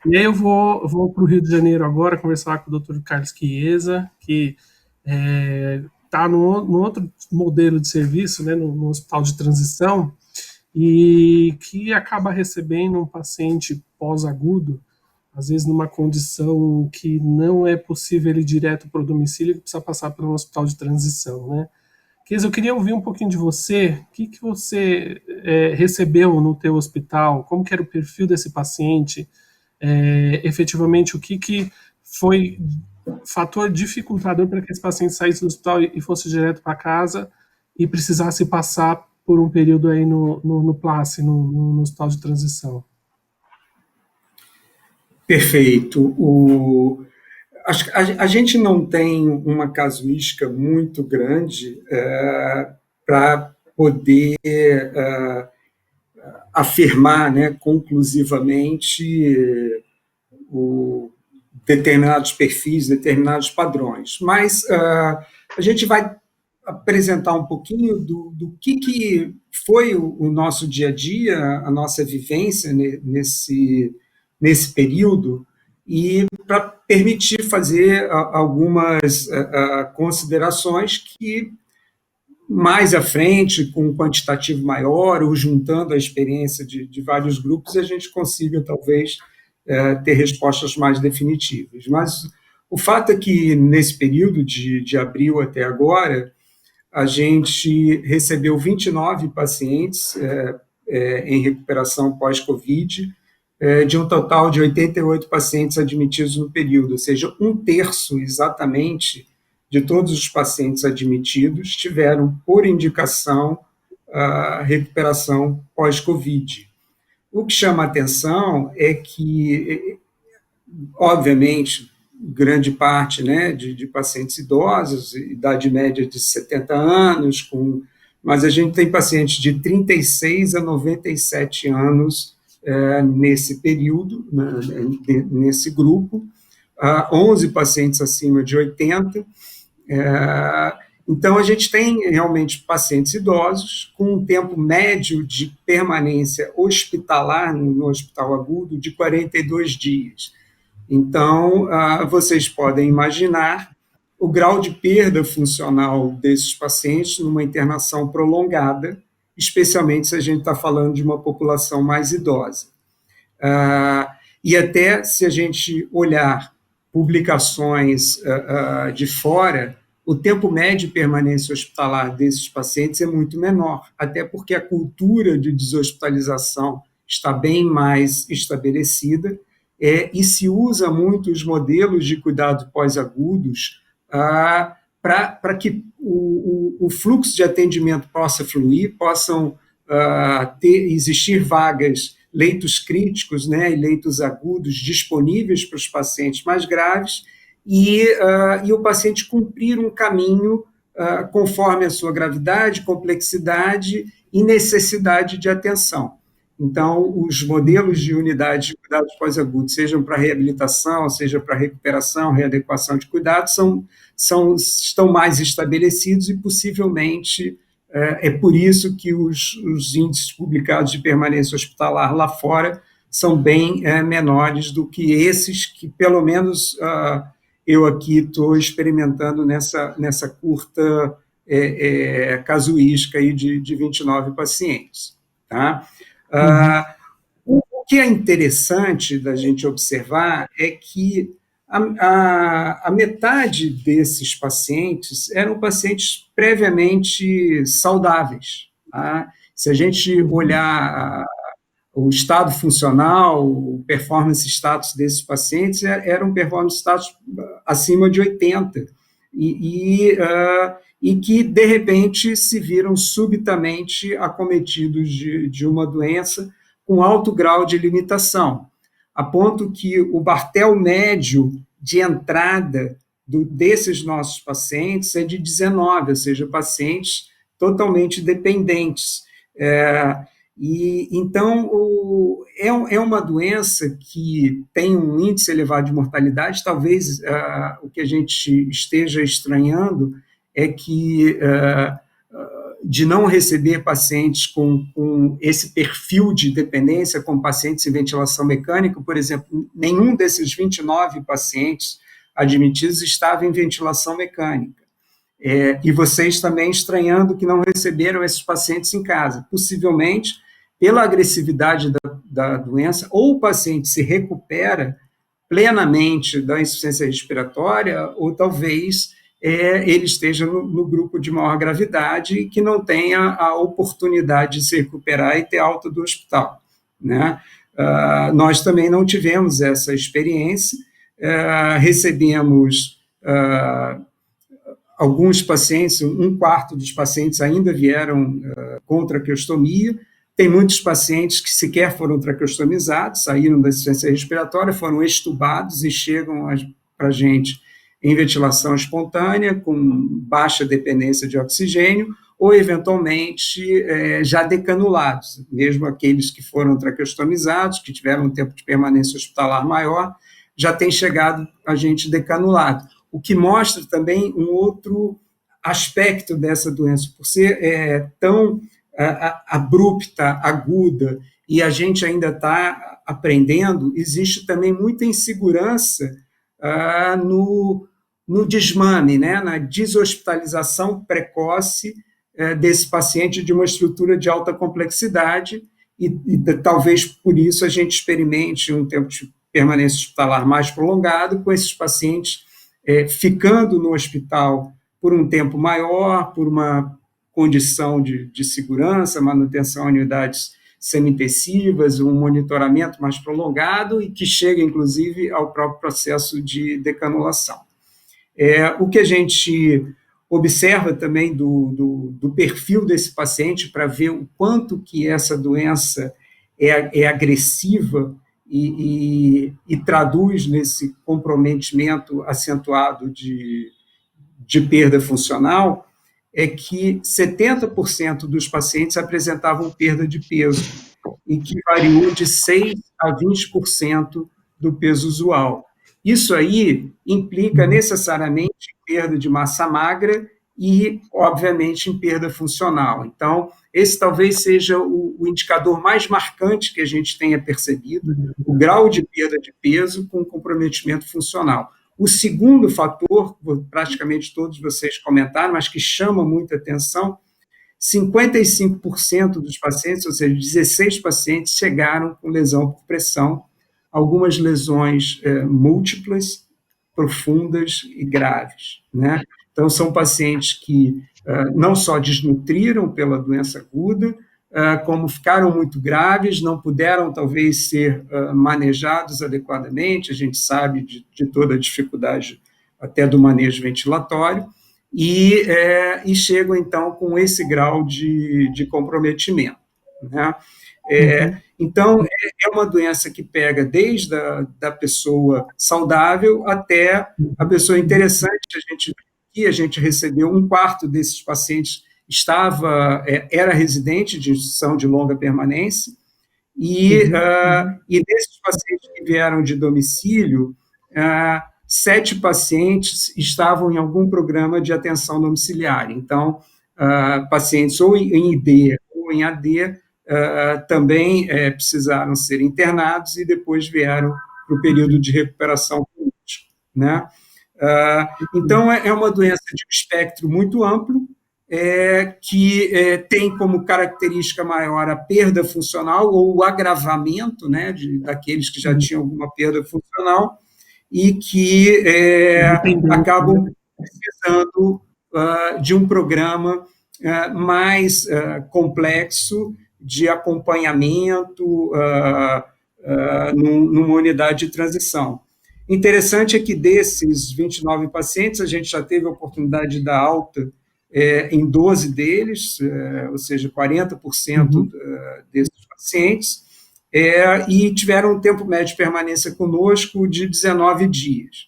E aí eu vou para o Rio de Janeiro agora conversar com o Dr. Carlos Chiesa, que está no outro modelo de serviço, né, no hospital de transição, e que acaba recebendo um paciente pós-agudo às vezes numa condição que não é possível ele ir direto para o domicílio, que precisa passar por um hospital de transição, né? Keisa, eu queria ouvir um pouquinho de você. O que você recebeu no teu hospital? Como que era o perfil desse paciente? Efetivamente, o que foi fator dificultador para que esse paciente saísse do hospital e fosse direto para casa e precisasse passar por um período aí no PLACE, no hospital de transição?
Perfeito. A gente não tem uma casuística muito grande para poder afirmar, né, conclusivamente determinados perfis, determinados padrões. Mas a gente vai apresentar um pouquinho do que foi o nosso dia a dia, a nossa vivência nesse período, e para permitir fazer algumas considerações que, mais à frente, com um quantitativo maior, ou juntando a experiência de vários grupos, a gente consiga, talvez, ter respostas mais definitivas. Mas o fato é que, nesse período de abril até agora, a gente recebeu 29 pacientes em recuperação pós-Covid, de um total de 88 pacientes admitidos no período, ou seja, 1/3 exatamente de todos os pacientes admitidos tiveram, por indicação, a recuperação pós-Covid. O que chama a atenção é que, obviamente, grande parte, né, de pacientes idosos, idade média de 70 anos, mas a gente tem pacientes de 36 a 97 anos nesse período, né, nesse grupo, 11 pacientes acima de 80. Então, a gente tem realmente pacientes idosos com um tempo médio de permanência hospitalar no hospital agudo de 42 dias. Então, vocês podem imaginar o grau de perda funcional desses pacientes numa internação prolongada, especialmente se a gente está falando de uma população mais idosa. E até se a gente olhar publicações de fora, o tempo médio de permanência hospitalar desses pacientes é muito menor, até porque a cultura de deshospitalização está bem mais estabelecida, e se usa muito os modelos de cuidado pós-agudos para que o fluxo de atendimento possa fluir, possam existir vagas, leitos críticos, né, e leitos agudos disponíveis para os pacientes mais graves, e o paciente cumprir um caminho conforme a sua gravidade, complexidade e necessidade de atenção. Então, os modelos de unidade de cuidados pós-agudos, sejam para reabilitação, seja para recuperação, readequação de cuidados, estão mais estabelecidos e, possivelmente, é por isso que os índices publicados de permanência hospitalar lá fora são bem menores do que esses que, pelo menos, eu aqui estou experimentando nessa curta casuística aí de 29 pacientes. Tá? O que é interessante da gente observar é que a metade desses pacientes eram pacientes previamente saudáveis. Tá? Se a gente olhar o estado funcional, o performance status desses pacientes, eram performance status acima de 80, e que, de repente, se viram subitamente acometidos de uma doença com alto grau de limitação, a ponto que o Barthel médio de entrada desses nossos pacientes é de 19, ou seja, pacientes totalmente dependentes. Então, é uma doença que tem um índice elevado de mortalidade. Talvez o que a gente esteja estranhando é que, de não receber pacientes com esse perfil de dependência, com pacientes em ventilação mecânica, por exemplo, nenhum desses 29 pacientes admitidos estava em ventilação mecânica. E vocês também estranhando que não receberam esses pacientes em casa. Possivelmente, pela agressividade da doença, ou o paciente se recupera plenamente da insuficiência respiratória, ou talvez ele esteja no grupo de maior gravidade e que não tenha a oportunidade de se recuperar e ter alta do hospital, né? Nós também não tivemos essa experiência, recebemos alguns pacientes, 1/4 dos pacientes ainda vieram com traqueostomia, tem muitos pacientes que sequer foram traqueostomizados, saíram da insuficiência respiratória, foram extubados e chegam para a gente em ventilação espontânea, com baixa dependência de oxigênio, ou, eventualmente, já decanulados, mesmo aqueles que foram traqueostomizados, que tiveram um tempo de permanência hospitalar maior, já tem chegado a gente decanulado, o que mostra também um outro aspecto dessa doença, por ser tão abrupta, aguda, e a gente ainda está aprendendo, existe também muita insegurança no desmame, né, na deshospitalização precoce desse paciente de uma estrutura de alta complexidade, e talvez por isso a gente experimente um tempo de permanência hospitalar mais prolongado, com esses pacientes ficando no hospital por um tempo maior, por uma condição de segurança, manutenção em unidades semi-intensivas, um monitoramento mais prolongado e que chega, inclusive, ao próprio processo de decanulação. O que a gente observa também do perfil desse paciente para ver o quanto que essa doença é agressiva e traduz nesse comprometimento acentuado de perda funcional, é que 70% dos pacientes apresentavam perda de peso, e que variou de 6% a 20% do peso usual. Isso aí implica necessariamente em perda de massa magra e, obviamente, em perda funcional. Então, esse talvez seja o indicador mais marcante que a gente tenha percebido, o grau de perda de peso com comprometimento funcional. O segundo fator, praticamente todos vocês comentaram, mas que chama muita atenção, 55% dos pacientes, ou seja, 16 pacientes, chegaram com lesão por pressão, algumas lesões múltiplas, profundas e graves, né? Então, são pacientes que não só desnutriram pela doença aguda, como ficaram muito graves, não puderam, talvez, ser manejados adequadamente, a gente sabe de toda a dificuldade até do manejo ventilatório, e chegam, então, com esse grau de comprometimento, né? Então, é uma doença que pega desde da pessoa saudável até a pessoa interessante. A gente recebeu 1/4 desses pacientes era residente de instituição de longa permanência, e desses pacientes que vieram de domicílio, 7 pacientes estavam em algum programa de atenção domiciliar. Então, pacientes ou em ID ou em AD também precisaram ser internados e depois vieram para o período de recuperação política, né? Então, é uma doença de um espectro muito amplo, que tem como característica maior a perda funcional ou o agravamento, né, daqueles que já tinham alguma perda funcional e que acabam precisando de um programa mais complexo de acompanhamento numa unidade de transição. Interessante é que desses 29 pacientes, a gente já teve a oportunidade de dar alta em 12 deles, ou seja, 40% desses pacientes, e tiveram um tempo médio de permanência conosco de 19 dias.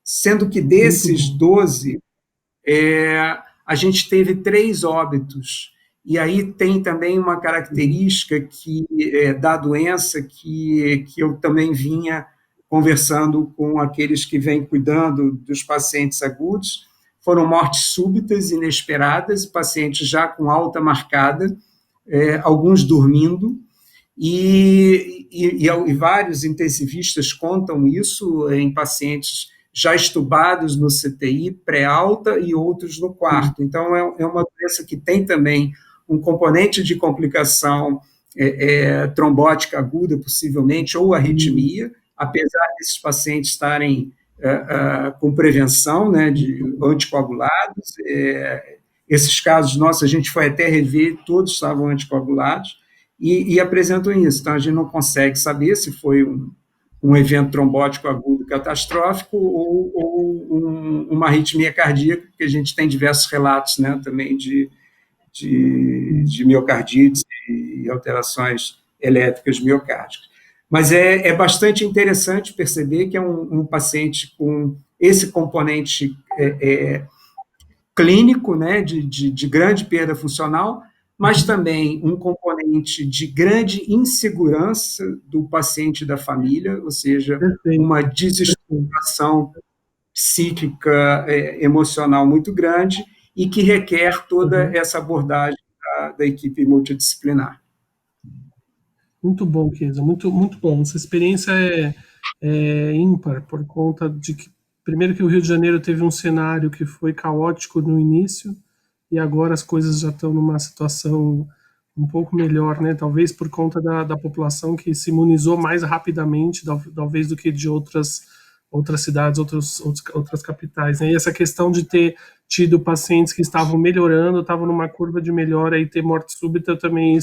Sendo que desses 12, a gente teve 3 óbitos, e aí tem também uma característica da doença que eu também vinha conversando com aqueles que vêm cuidando dos pacientes agudos. Foram mortes súbitas, inesperadas, pacientes já com alta marcada, alguns dormindo, e vários intensivistas contam isso em pacientes já estubados no CTI, pré-alta, e outros no quarto. Então, é uma doença que tem também um componente de complicação trombótica aguda, possivelmente, ou arritmia, apesar desses pacientes estarem com prevenção, né, de anticoagulados, esses casos nossos, a gente foi até rever, todos estavam anticoagulados e apresentam isso. Então, a gente não consegue saber se foi um evento trombótico agudo catastrófico ou uma arritmia cardíaca, porque a gente tem diversos relatos, né, também de miocardites e alterações elétricas miocárdicas. Mas é bastante interessante perceber que é um paciente com esse componente clínico, né, de grande perda funcional, mas também um componente de grande insegurança do paciente e da família, ou seja, uma desestruturação psíquica, emocional muito grande e que requer toda essa abordagem da equipe multidisciplinar.
Muito bom, Chiesa, muito, muito bom. Essa experiência é ímpar por conta de que, primeiro, que o Rio de Janeiro teve um cenário que foi caótico no início e agora as coisas já estão numa situação um pouco melhor, né? Talvez por conta da população que se imunizou mais rapidamente, talvez, do que de outras cidades, outras capitais, né? E essa questão de ter tido pacientes que estavam melhorando, estavam numa curva de melhora e ter morte súbita, eu também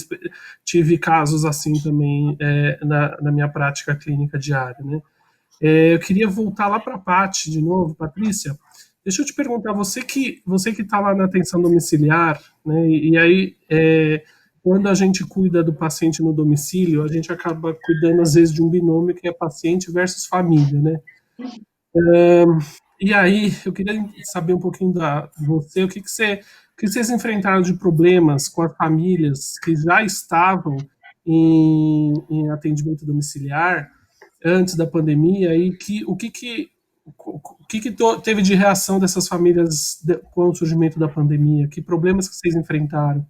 tive casos assim também na minha prática clínica diária, né? Eu queria voltar lá para a Paty de novo, Patrícia. Deixa eu te perguntar, você que está lá na atenção domiciliar, né? E aí, quando a gente cuida do paciente no domicílio, a gente acaba cuidando às vezes de um binômio que é paciente versus família, né? E aí, eu queria saber um pouquinho de você, o que vocês enfrentaram de problemas com as famílias que já estavam em atendimento domiciliar antes da pandemia e o que teve de reação dessas famílias com o surgimento da pandemia? Que problemas que vocês enfrentaram?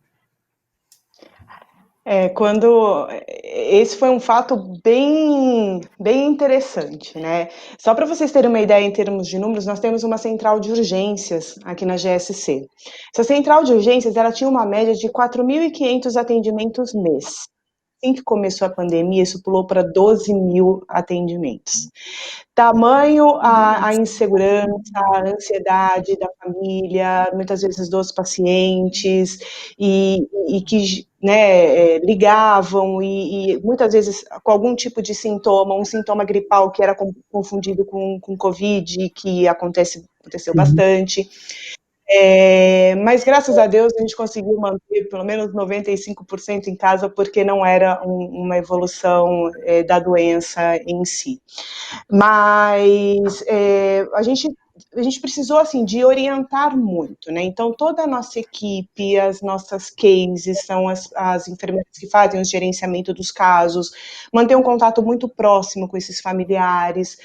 Esse foi um fato bem interessante, né? Só para vocês terem uma ideia em termos de números, nós temos uma central de urgências aqui na GSC. Essa central de urgências, ela tinha uma média de 4.500 atendimentos mês. Assim que começou a pandemia, isso pulou para 12.000 atendimentos. Tamanho a insegurança, a ansiedade da família, muitas vezes dos pacientes, e que, né, ligavam e muitas vezes com algum tipo de sintoma, um sintoma gripal que era confundido com Covid, que aconteceu bastante. Mas graças a Deus a gente conseguiu manter pelo menos 95% em casa, porque não era uma evolução da doença em si. Mas a gente precisou, assim, de orientar muito, né? Então, toda a nossa equipe, as nossas cases, são as enfermeiras que fazem o gerenciamento dos casos, manter um contato muito próximo com esses familiares,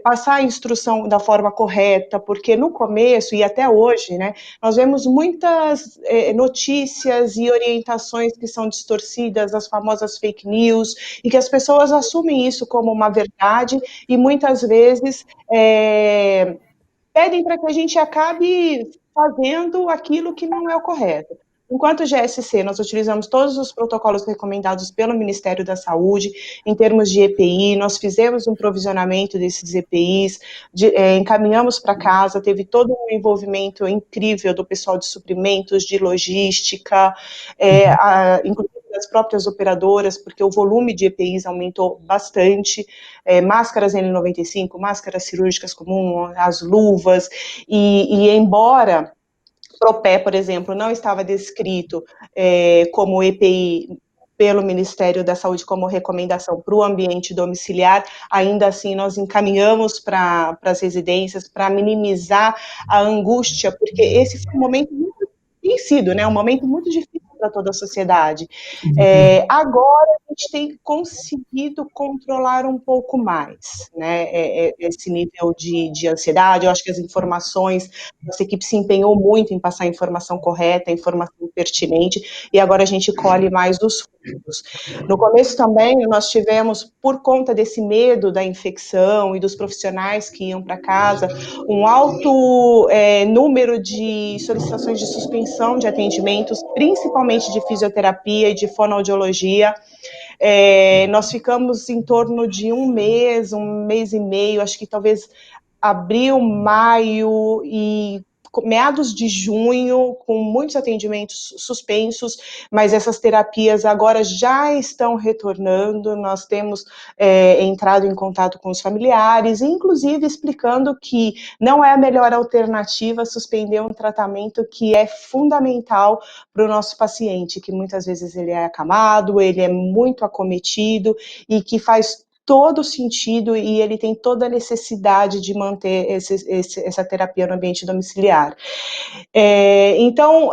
passar a instrução da forma correta, porque no começo e até hoje, né, nós vemos muitas notícias e orientações que são distorcidas, as famosas fake news, e que as pessoas assumem isso como uma verdade e muitas vezes pedem para que a gente acabe fazendo aquilo que não é o correto. Enquanto GSC, nós utilizamos todos os protocolos recomendados pelo Ministério da Saúde, em termos de EPI, nós fizemos um provisionamento desses EPIs, encaminhamos para casa, teve todo um envolvimento incrível do pessoal de suprimentos, de logística, inclusive das próprias operadoras, porque o volume de EPIs aumentou bastante, máscaras N95, máscaras cirúrgicas comuns, as luvas, e embora Propé, por exemplo, não estava descrito como EPI pelo Ministério da Saúde como recomendação para o ambiente domiciliar, ainda assim nós encaminhamos para as residências para minimizar a angústia, porque esse foi um momento muito, tem sido, né, um momento muito difícil para toda a sociedade. Agora a gente tem conseguido controlar um pouco mais, né, esse nível de ansiedade. Eu acho que as informações, nossa equipe se empenhou muito em passar a informação correta, a informação pertinente, e agora a gente colhe mais dos frutos. No começo também nós tivemos, por conta desse medo da infecção e dos profissionais que iam para casa, um alto número de solicitações de suspensão de atendimentos, principalmente de fisioterapia e de fonoaudiologia, Nós ficamos em torno de um mês e meio, acho que talvez abril, maio e meados de junho, com muitos atendimentos suspensos, mas essas terapias agora já estão retornando. Nós temos entrado em contato com os familiares, inclusive explicando que não é a melhor alternativa suspender um tratamento que é fundamental para o nosso paciente, que muitas vezes ele é acamado, ele é muito acometido e que faz todo sentido e ele tem toda a necessidade de manter essa terapia no ambiente domiciliar. Então,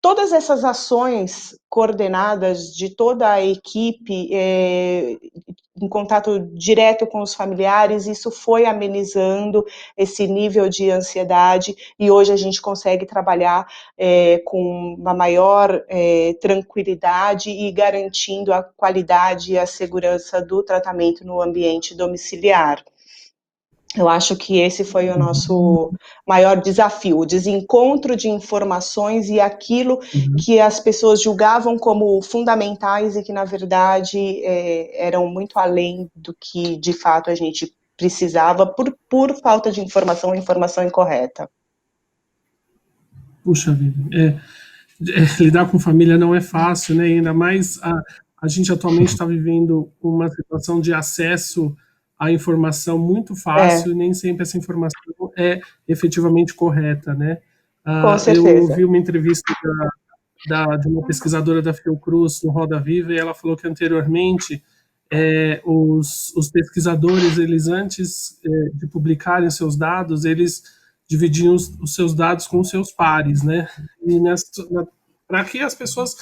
todas essas ações coordenadas de toda a equipe, em contato direto com os familiares, isso foi amenizando esse nível de ansiedade e hoje a gente consegue trabalhar com uma maior tranquilidade e garantindo a qualidade e a segurança do tratamento no ambiente domiciliar. Eu acho que esse foi o nosso maior desafio, o desencontro de informações e aquilo que as pessoas julgavam como fundamentais e que, na verdade, eram muito além do que, de fato, a gente precisava por falta de informação incorreta.
Puxa vida, lidar com família não é fácil, né? Ainda mais a gente atualmente está vivendo uma situação de acesso à informação muito fácil e nem sempre essa informação é efetivamente correta, né?
Com certeza.
Eu ouvi uma entrevista de uma pesquisadora da Fiocruz no Roda Viva e ela falou que anteriormente os pesquisadores, eles antes de publicarem seus dados, eles dividiam os seus dados com os seus pares, né? E para que as pessoas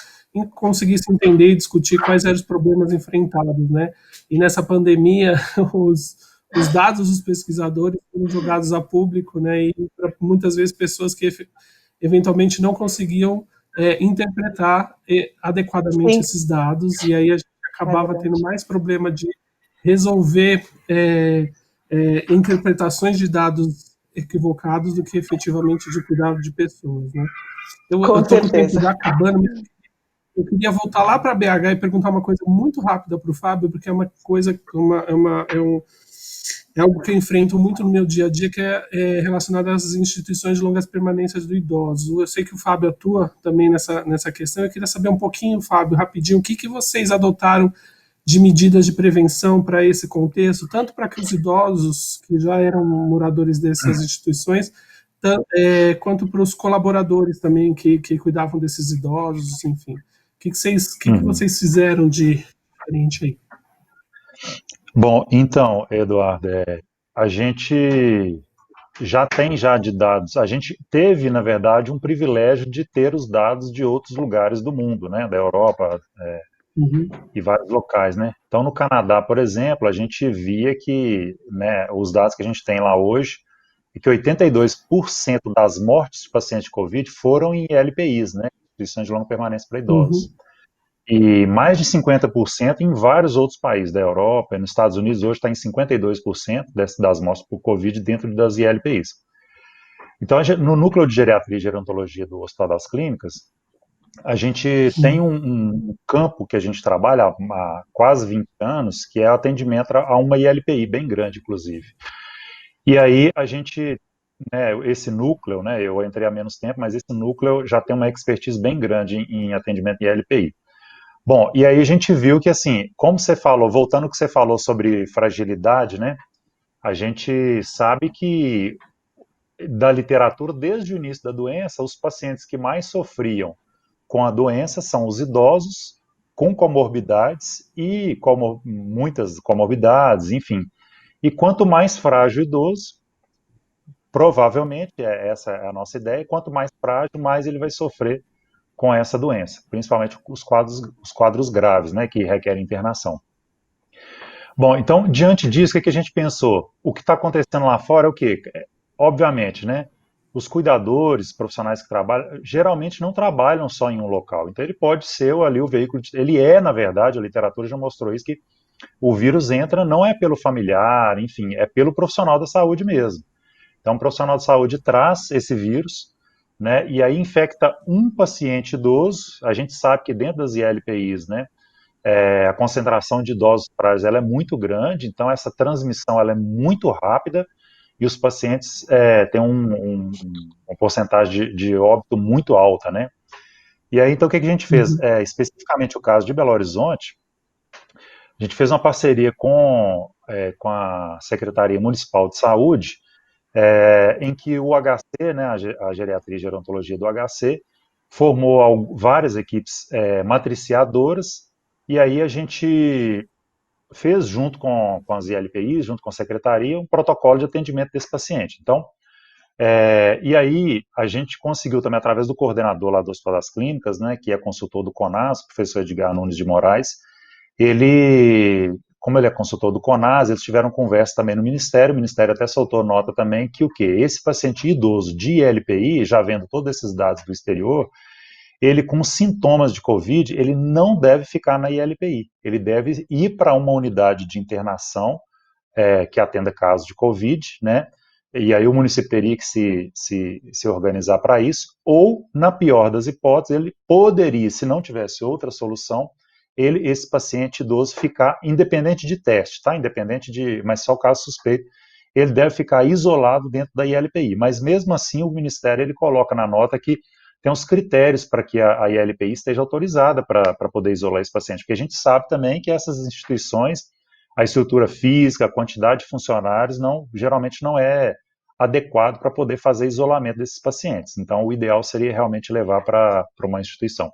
conseguissem entender e discutir quais eram os problemas enfrentados, né? E nessa pandemia, os dados dos pesquisadores foram jogados a público, né? E muitas vezes pessoas que eventualmente não conseguiam interpretar adequadamente esses dados, e aí a gente acabava tendo mais problema de resolver interpretações de dados equivocados do que efetivamente de cuidado de pessoas, né? Eu estou com o tempo já acabando, mas eu queria voltar lá para BH e perguntar uma coisa muito rápida para o Fábio, porque é uma coisa, é algo que eu enfrento muito no meu dia a dia, que é relacionado às instituições de longas permanências do idoso. Eu sei que o Fábio atua também nessa questão. Eu queria saber um pouquinho, Fábio, rapidinho, o que vocês adotaram de medidas de prevenção para esse contexto, tanto para que os idosos que já eram moradores dessas instituições, quanto para os colaboradores também que cuidavam desses idosos, enfim. O que vocês fizeram de diferente aí?
Bom, então, Eduardo, a gente já tem de dados. A gente teve, na verdade, um privilégio de ter os dados de outros lugares do mundo, né, da Europa e vários locais, né. Então, no Canadá, por exemplo, a gente via que, né, os dados que a gente tem lá hoje, é que 82% das mortes de pacientes de Covid foram em LPIs, né, instituições de longa permanência para idosos. E mais de 50% em vários outros países da Europa, nos Estados Unidos hoje está em 52% das mortes por Covid dentro das ILPIs. Então, no núcleo de geriatria e gerontologia do Hospital das Clínicas, a gente tem um campo que a gente trabalha há quase 20 anos, que é atendimento a uma ILPI, bem grande, inclusive. E aí a gente, né, esse núcleo, né, eu entrei há menos tempo, mas esse núcleo já tem uma expertise bem grande em atendimento em ILPI. Bom, e aí a gente viu que, assim, como você falou, voltando ao que você falou sobre fragilidade, né, a gente sabe que, da literatura, desde o início da doença, os pacientes que mais sofriam com a doença são os idosos, com comorbidades e muitas comorbidades, enfim. E quanto mais frágil o idoso, provavelmente, essa é a nossa ideia, quanto mais frágil, mais ele vai sofrer com essa doença, principalmente os quadros graves, né, que requerem internação. Bom, então, diante disso, o que a gente pensou? O que está acontecendo lá fora é o quê? Obviamente, né, os cuidadores, profissionais que trabalham, geralmente não trabalham só em um local, então ele pode ser ali o veículo, na verdade, a literatura já mostrou isso, que o vírus entra não é pelo familiar, enfim, é pelo profissional da saúde mesmo. Então, o profissional de saúde traz esse vírus, né, e aí infecta um paciente idoso. A gente sabe que dentro das ILPIs, né, a concentração de idosos frágeis ela é muito grande, então essa transmissão ela é muito rápida e os pacientes têm uma porcentagem de óbito muito alta, né? E aí, então, o que a gente fez? Especificamente o caso de Belo Horizonte, a gente fez uma parceria com a Secretaria Municipal de Saúde, em que o HC, né, a Geriatria e Gerontologia do HC, formou várias equipes matriciadoras, e aí a gente fez, junto com as ILPIs, junto com a Secretaria, um protocolo de atendimento desse paciente. Então, e aí a gente conseguiu também, através do coordenador lá do Hospital das Clínicas, né, que é consultor do CONAS, o professor Edgar Nunes de Moraes, como ele é consultor do CONAS, eles tiveram conversa também no Ministério, o Ministério até soltou nota também que esse paciente idoso de ILPI, já vendo todos esses dados do exterior, ele com sintomas de Covid, ele não deve ficar na ILPI, ele deve ir para uma unidade de internação que atenda casos de Covid, né? E aí o município teria que se organizar para isso, ou, na pior das hipóteses, ele poderia, se não tivesse outra solução, esse paciente idoso ficar independente de teste, tá? Mas só o caso suspeito, ele deve ficar isolado dentro da ILPI. Mas mesmo assim, o Ministério ele coloca na nota que tem uns critérios para que a ILPI esteja autorizada para poder isolar esse paciente, porque a gente sabe também que essas instituições, a estrutura física, a quantidade de funcionários, geralmente não é adequado para poder fazer isolamento desses pacientes. Então, o ideal seria realmente levar para uma instituição.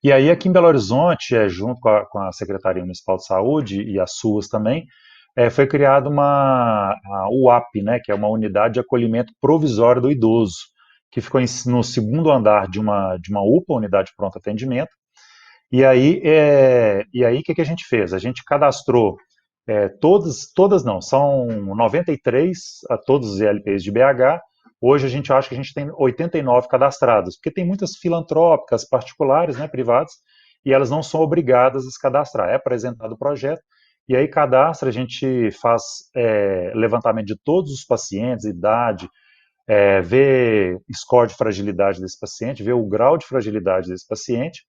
E aí, aqui em Belo Horizonte, junto com a Secretaria Municipal de Saúde e as SUAS também, foi criada a UAP, né, que é uma unidade de acolhimento provisório do idoso, que ficou no segundo andar de uma UPA, unidade de pronto atendimento. E aí, o que a gente fez? A gente cadastrou todas não, são 93 a todos os ILPs de BH. Hoje a gente acha que a gente tem 89 cadastradas, porque tem muitas filantrópicas particulares, né, privadas, e elas não são obrigadas a se cadastrar. É apresentado o projeto, e aí cadastra, a gente faz levantamento de todos os pacientes, idade, vê score de fragilidade desse paciente, vê o grau de fragilidade desse paciente,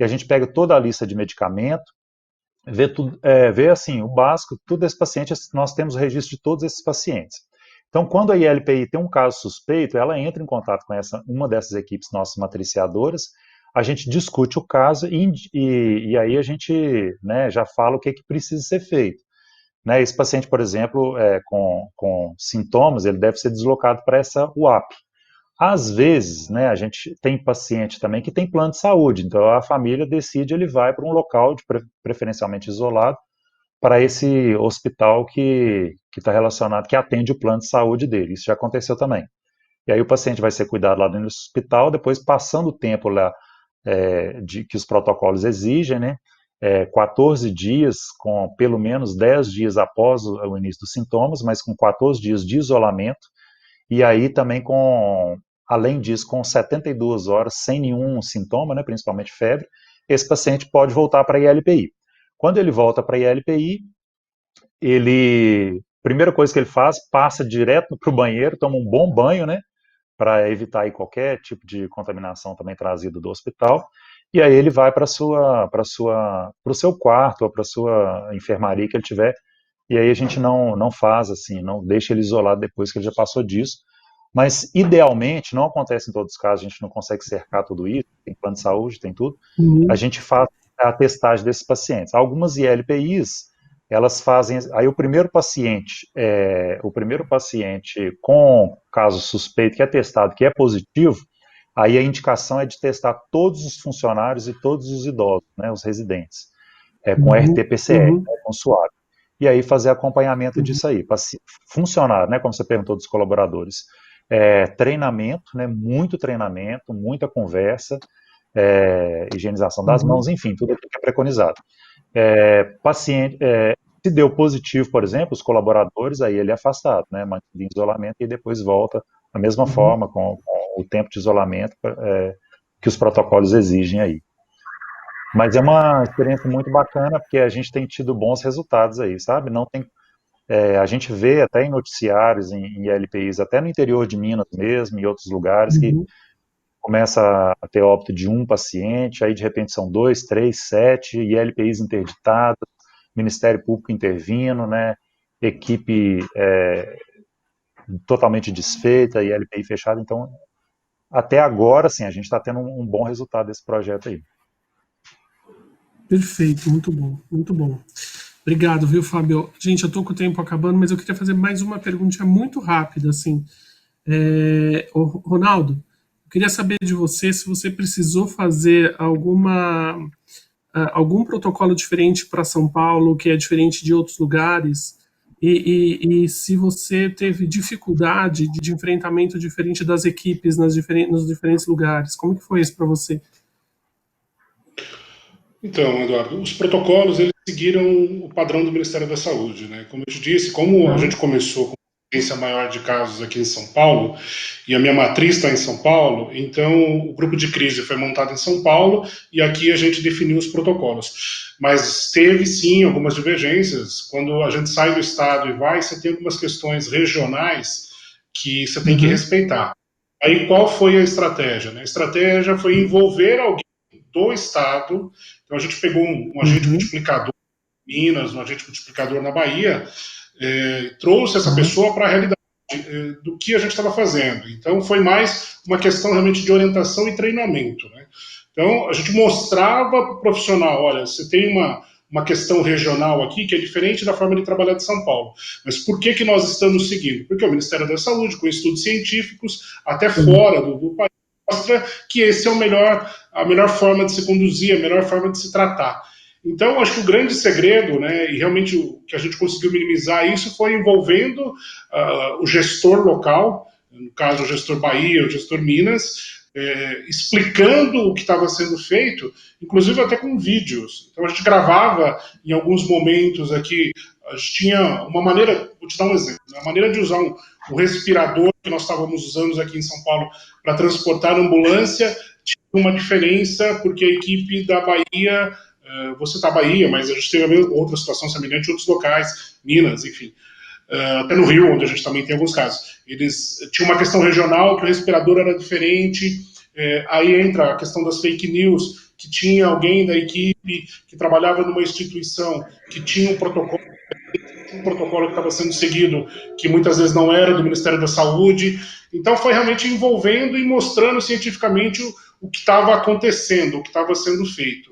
e a gente pega toda a lista de medicamento, vê assim, o básico, tudo desse paciente, nós temos o registro de todos esses pacientes. Então, quando a ILPI tem um caso suspeito, ela entra em contato com uma dessas equipes nossas matriciadoras, a gente discute o caso e aí a gente, né, já fala o que precisa ser feito. Né, esse paciente, por exemplo, com sintomas, ele deve ser deslocado para essa UAP. Às vezes, né, a gente tem paciente também que tem plano de saúde, então a família decide, ele vai para um local preferencialmente isolado, para esse hospital que está relacionado, que atende o plano de saúde dele. Isso já aconteceu também. E aí o paciente vai ser cuidado lá dentro do hospital, depois passando o tempo lá que os protocolos exigem, né, 14 dias, com pelo menos 10 dias após o início dos sintomas, mas com 14 dias de isolamento, e aí também além disso, com 72 horas sem nenhum sintoma, né, principalmente febre, esse paciente pode voltar para a ILPI. Quando ele volta para a ILPI, primeira coisa que ele faz, passa direto para o banheiro, toma um bom banho, né, para evitar aí qualquer tipo de contaminação também trazido do hospital, e aí ele vai para o seu quarto ou para a sua enfermaria que ele tiver, e aí a gente não faz assim, não deixa ele isolado depois que ele já passou disso, mas idealmente, não acontece em todos os casos, a gente não consegue cercar tudo isso, tem plano de saúde, tem tudo, a gente faz a testagem desses pacientes. Algumas ILPIs, elas fazem, aí o primeiro paciente com caso suspeito que é testado, que é positivo, aí a indicação é de testar todos os funcionários e todos os idosos, né, os residentes, com RT-PCR, né, com suave. E aí fazer acompanhamento disso aí, para funcionar, né, como você perguntou dos colaboradores. Treinamento, né, muito treinamento, muita conversa, higienização das mãos, enfim, tudo aquilo que é preconizado. Paciente, se deu positivo, por exemplo, os colaboradores, aí ele é afastado, né, mantido em isolamento e depois volta da mesma forma, com o tempo de isolamento que os protocolos exigem aí. Mas é uma experiência muito bacana, porque a gente tem tido bons resultados aí, sabe? Não tem, a gente vê até em noticiários, em ILPIs, até no interior de Minas mesmo, em outros lugares, que começa a ter óbito de um paciente, aí de repente são 2, 3, 7, ILPIs interditadas, Ministério Público intervindo, né, equipe totalmente desfeita, ILPI fechada. Então, até agora, sim, a gente está tendo um bom resultado desse projeto aí.
Perfeito, muito bom, muito bom. Obrigado, viu, Fábio? Gente, eu estou com o tempo acabando, mas eu queria fazer mais uma pergunta muito rápida, assim. Ronaldo, eu queria saber de você se você precisou fazer algum protocolo diferente para São Paulo, que é diferente de outros lugares, e se você teve dificuldade de enfrentamento diferente das equipes nos diferentes lugares. Como que foi isso para você?
Então, Eduardo, os protocolos, eles seguiram o padrão do Ministério da Saúde, né? Como eu te disse, como a gente começou com uma incidência maior de casos aqui em São Paulo, e a minha matriz está em São Paulo, então o grupo de crise foi montado em São Paulo, e aqui a gente definiu os protocolos. Mas teve, sim, algumas divergências. Quando a gente sai do estado e vai, você tem algumas questões regionais que você tem que respeitar. Aí, qual foi a estratégia, né? A estratégia foi envolver alguém do estado. Então a gente pegou um agente multiplicador em Minas, um agente multiplicador na Bahia, trouxe essa pessoa para a realidade do que a gente estava fazendo. Então foi mais uma questão realmente de orientação e treinamento, né? Então a gente mostrava para o profissional, olha, você tem uma questão regional aqui que é diferente da forma de trabalhar de São Paulo. Mas por que nós estamos seguindo? Porque o Ministério da Saúde, com estudos científicos, até fora do país, mostra que esse é a melhor forma de se conduzir, a melhor forma de se tratar. Então, acho que o grande segredo, né, e realmente o que a gente conseguiu minimizar isso, foi envolvendo o gestor local, no caso o gestor Bahia, o gestor Minas, explicando o que estava sendo feito, inclusive até com vídeos. Então a gente gravava em alguns momentos aqui, a gente tinha uma maneira, vou te dar um exemplo, a maneira de usar um respirador que nós estávamos usando aqui em São Paulo para transportar a ambulância, tinha uma diferença, porque a equipe da Bahia, vou citar a Bahia, mas a gente teve outra situação semelhante em outros locais, Minas, enfim, até no Rio, onde a gente também tem alguns casos. Eles tinham uma questão regional, que o respirador era diferente, aí entra a questão das fake news, que tinha alguém da equipe que trabalhava numa instituição que tinha um protocolo que estava sendo seguido, que muitas vezes não era do Ministério da Saúde. Então foi realmente envolvendo e mostrando cientificamente o que estava acontecendo, o que estava sendo feito.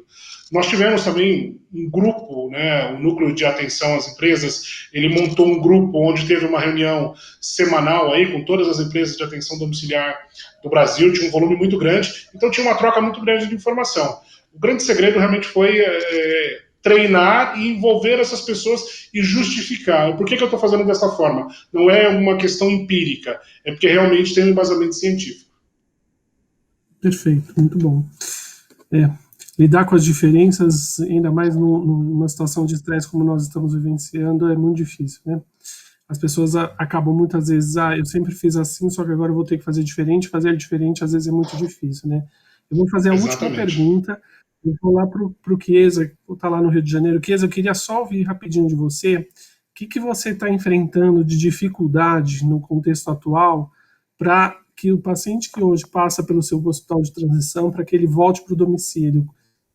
Nós tivemos também um grupo, né, o Núcleo de Atenção às Empresas, ele montou um grupo onde teve uma reunião semanal aí com todas as empresas de atenção domiciliar do Brasil, tinha um volume muito grande, então tinha uma troca muito grande de informação. O grande segredo realmente foi treinar e envolver essas pessoas e justificar. Por que eu estou fazendo dessa forma? Não é uma questão empírica, é porque realmente tem um embasamento científico.
Perfeito, muito bom. Lidar com as diferenças, ainda mais numa situação de estresse como nós estamos vivenciando, é muito difícil, né? As pessoas acabam muitas vezes, eu sempre fiz assim, só que agora eu vou ter que fazer diferente. Fazer diferente às vezes é muito difícil, né? Eu vou fazer a última pergunta, eu vou lá para o Chiesa, que está lá no Rio de Janeiro. Chiesa, eu queria só ouvir rapidinho de você, o que você está enfrentando de dificuldade no contexto atual para que o paciente que hoje passa pelo seu hospital de transição, para que ele volte para o domicílio?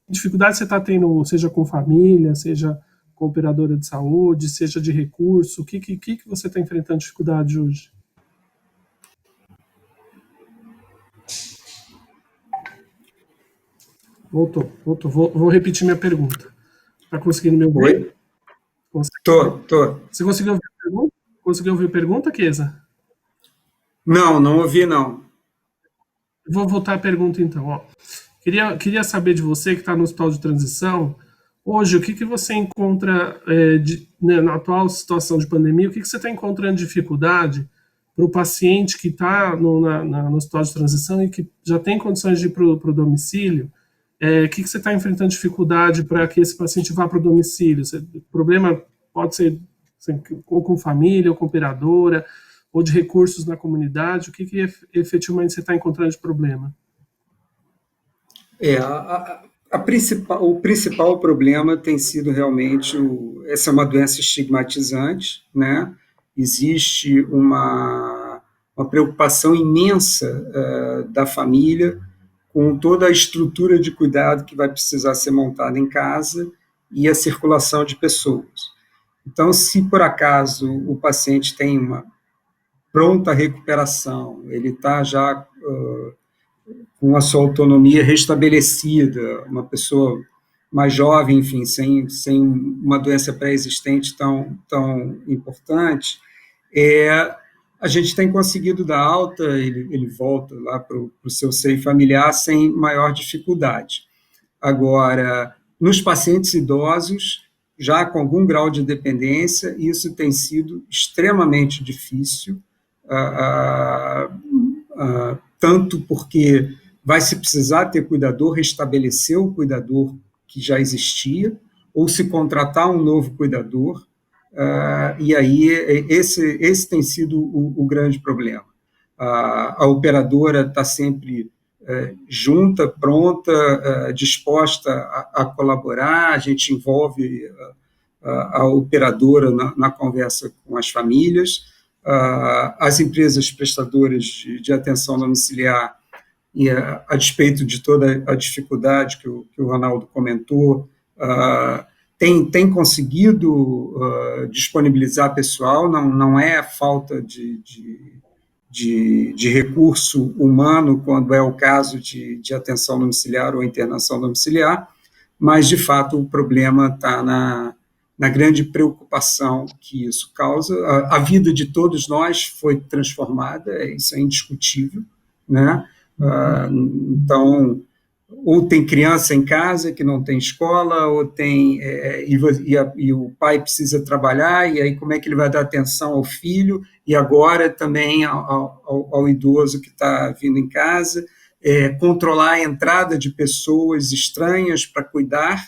Que dificuldade você está tendo, seja com família, seja com operadora de saúde, seja de recurso? O que você está enfrentando dificuldade hoje? Voltou. Vou repetir minha pergunta. Está conseguindo me ouvir?
Tô.
Você conseguiu ouvir a pergunta? Conseguiu ouvir a pergunta, Chiesa?
Não ouvi, não.
Vou voltar à pergunta, então. Queria saber de você, que está no hospital de transição, hoje, o que você encontra na atual situação de pandemia, o que você está encontrando dificuldade para o paciente que está no hospital de transição e que já tem condições de ir para o domicílio? O que você está enfrentando dificuldade para que esse paciente vá para o domicílio? O problema pode ser ou com família, ou com operadora, ou de recursos na comunidade. O que efetivamente você está encontrando de problema?
O principal problema tem sido realmente essa é uma doença estigmatizante, né? Existe uma uma preocupação imensa da família com toda a estrutura de cuidado que vai precisar ser montada em casa e a circulação de pessoas. Então, se por acaso o paciente tem uma pronta recuperação, ele está já com a sua autonomia restabelecida, uma pessoa mais jovem, enfim, sem uma doença pré-existente tão importante, a gente tem conseguido dar alta, ele volta lá para o seu seio familiar sem maior dificuldade. Agora, nos pacientes idosos, já com algum grau de dependência, isso tem sido extremamente difícil, tanto porque vai se precisar ter cuidador, restabelecer o cuidador que já existia, ou se contratar um novo cuidador, e aí esse tem sido o grande problema. A operadora está sempre junta, pronta, disposta a colaborar, a gente envolve a operadora na conversa com as famílias, as empresas prestadoras de atenção domiciliar, e a despeito de toda a dificuldade que o Ronaldo comentou, tem conseguido disponibilizar pessoal, não é falta de recurso humano quando é o caso de atenção domiciliar ou internação domiciliar, mas, de fato, o problema está na grande preocupação que isso causa. A vida de todos nós foi transformada, isso é indiscutível, né? Então, ou tem criança em casa que não tem escola, ou tem e o pai precisa trabalhar, e aí como é que ele vai dar atenção ao filho, e agora também ao idoso que está vindo em casa, controlar a entrada de pessoas estranhas para cuidar,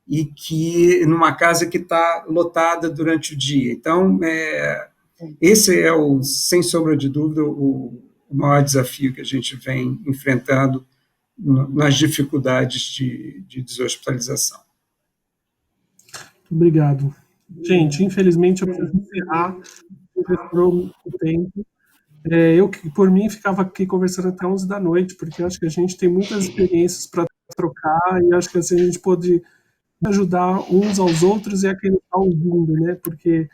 e que numa casa que está lotada durante o dia. Então, esse é, sem sombra de dúvida, o maior desafio que a gente vem enfrentando nas dificuldades de deshospitalização.
Obrigado. Gente, infelizmente eu preciso encerrar, o tempo. Eu, por mim, ficava aqui conversando até 11 da noite, porque eu acho que a gente tem muitas experiências para trocar, e acho que assim, a gente pode ajudar uns aos outros e a quem está ouvindo, né? Porque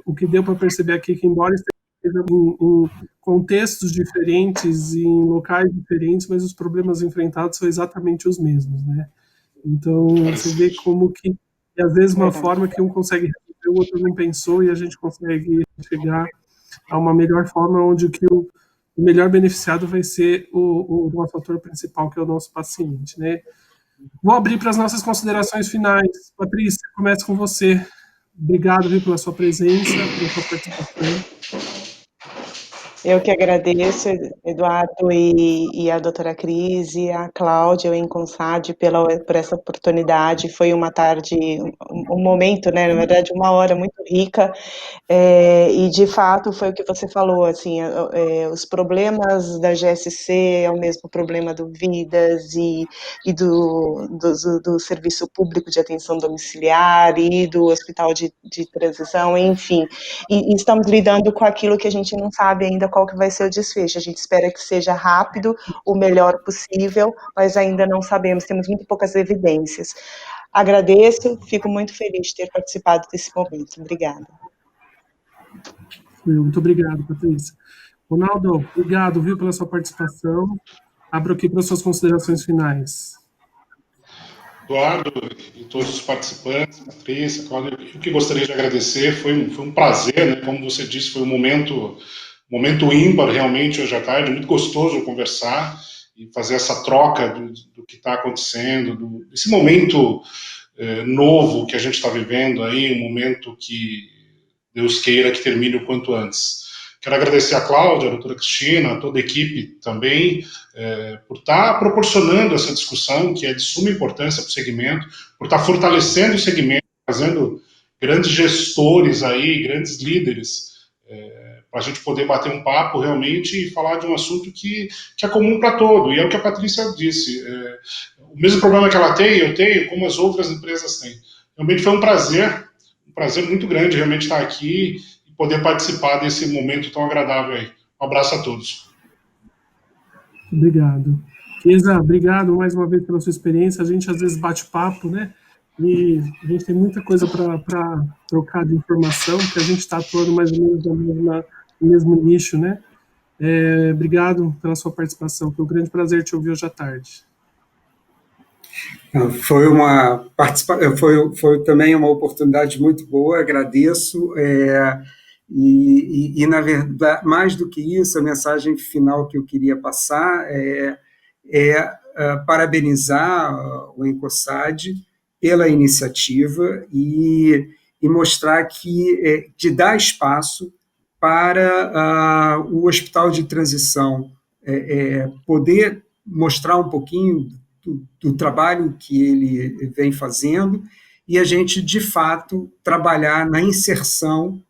o que deu para perceber aqui é que, embora esteja em contextos diferentes e em locais diferentes, mas os problemas enfrentados são exatamente os mesmos, né? Então, você vê como que, às vezes, uma forma que um consegue resolver, o outro não pensou, e a gente consegue chegar a uma melhor forma, onde que o melhor beneficiado vai ser o nosso ator principal, que é o nosso paciente, né? Vou abrir para as nossas considerações finais. Patrícia, começo com você. Obrigado, viu, pela sua presença, pela sua participação.
Eu que agradeço, Eduardo, e a doutora Cris, e a Cláudia, o Enconsad, por essa oportunidade. Foi uma tarde, um momento, né, na verdade, uma hora muito rica, e, de fato, foi o que você falou, assim, os problemas da GSC é o mesmo problema do Vidas e do Serviço Público de Atenção Domiciliar e do Hospital de Transição, enfim, e estamos lidando com aquilo que a gente não sabe ainda qual que vai ser o desfecho. A gente espera que seja rápido, o melhor possível, mas ainda não sabemos, temos muito poucas evidências. Agradeço, fico muito feliz de ter participado desse momento. Obrigada.
Muito obrigado, Patrícia. Ronaldo, obrigado, viu, pela sua participação. Abro aqui para as suas considerações finais.
Eduardo e todos os participantes, Patrícia, Cláudia, eu que gostaria de agradecer, foi um prazer, né? Como você disse, foi um momento ímpar realmente hoje à tarde, muito gostoso conversar e fazer essa troca do que está acontecendo, desse momento novo que a gente está vivendo aí, um momento que Deus queira que termine o quanto antes. Quero agradecer a Cláudia, a doutora Cristina, a toda a equipe também, por estar proporcionando essa discussão, que é de suma importância para o segmento, por estar fortalecendo o segmento, trazendo grandes gestores aí, grandes líderes, para a gente poder bater um papo realmente e falar de um assunto que é comum para todo, e é o que a Patrícia disse, o mesmo problema que ela tem, eu tenho, como as outras empresas têm. Realmente foi um prazer muito grande realmente estar aqui e poder participar desse momento tão agradável aí. Um abraço a todos.
Obrigado. Isa, obrigado mais uma vez pela sua experiência. A gente às vezes bate papo, né? E a gente tem muita coisa para trocar de informação, porque a gente está atuando mais ou menos no mesmo nicho, né? Obrigado pela sua participação. Foi um grande prazer te ouvir hoje à tarde.
Foi também uma oportunidade muito boa, agradeço. E, na verdade, mais do que isso, a mensagem final que eu queria passar é parabenizar o ENCOSAD pela iniciativa e mostrar de dar espaço para o Hospital de Transição poder mostrar um pouquinho do trabalho que ele vem fazendo e a gente, de fato, trabalhar na inserção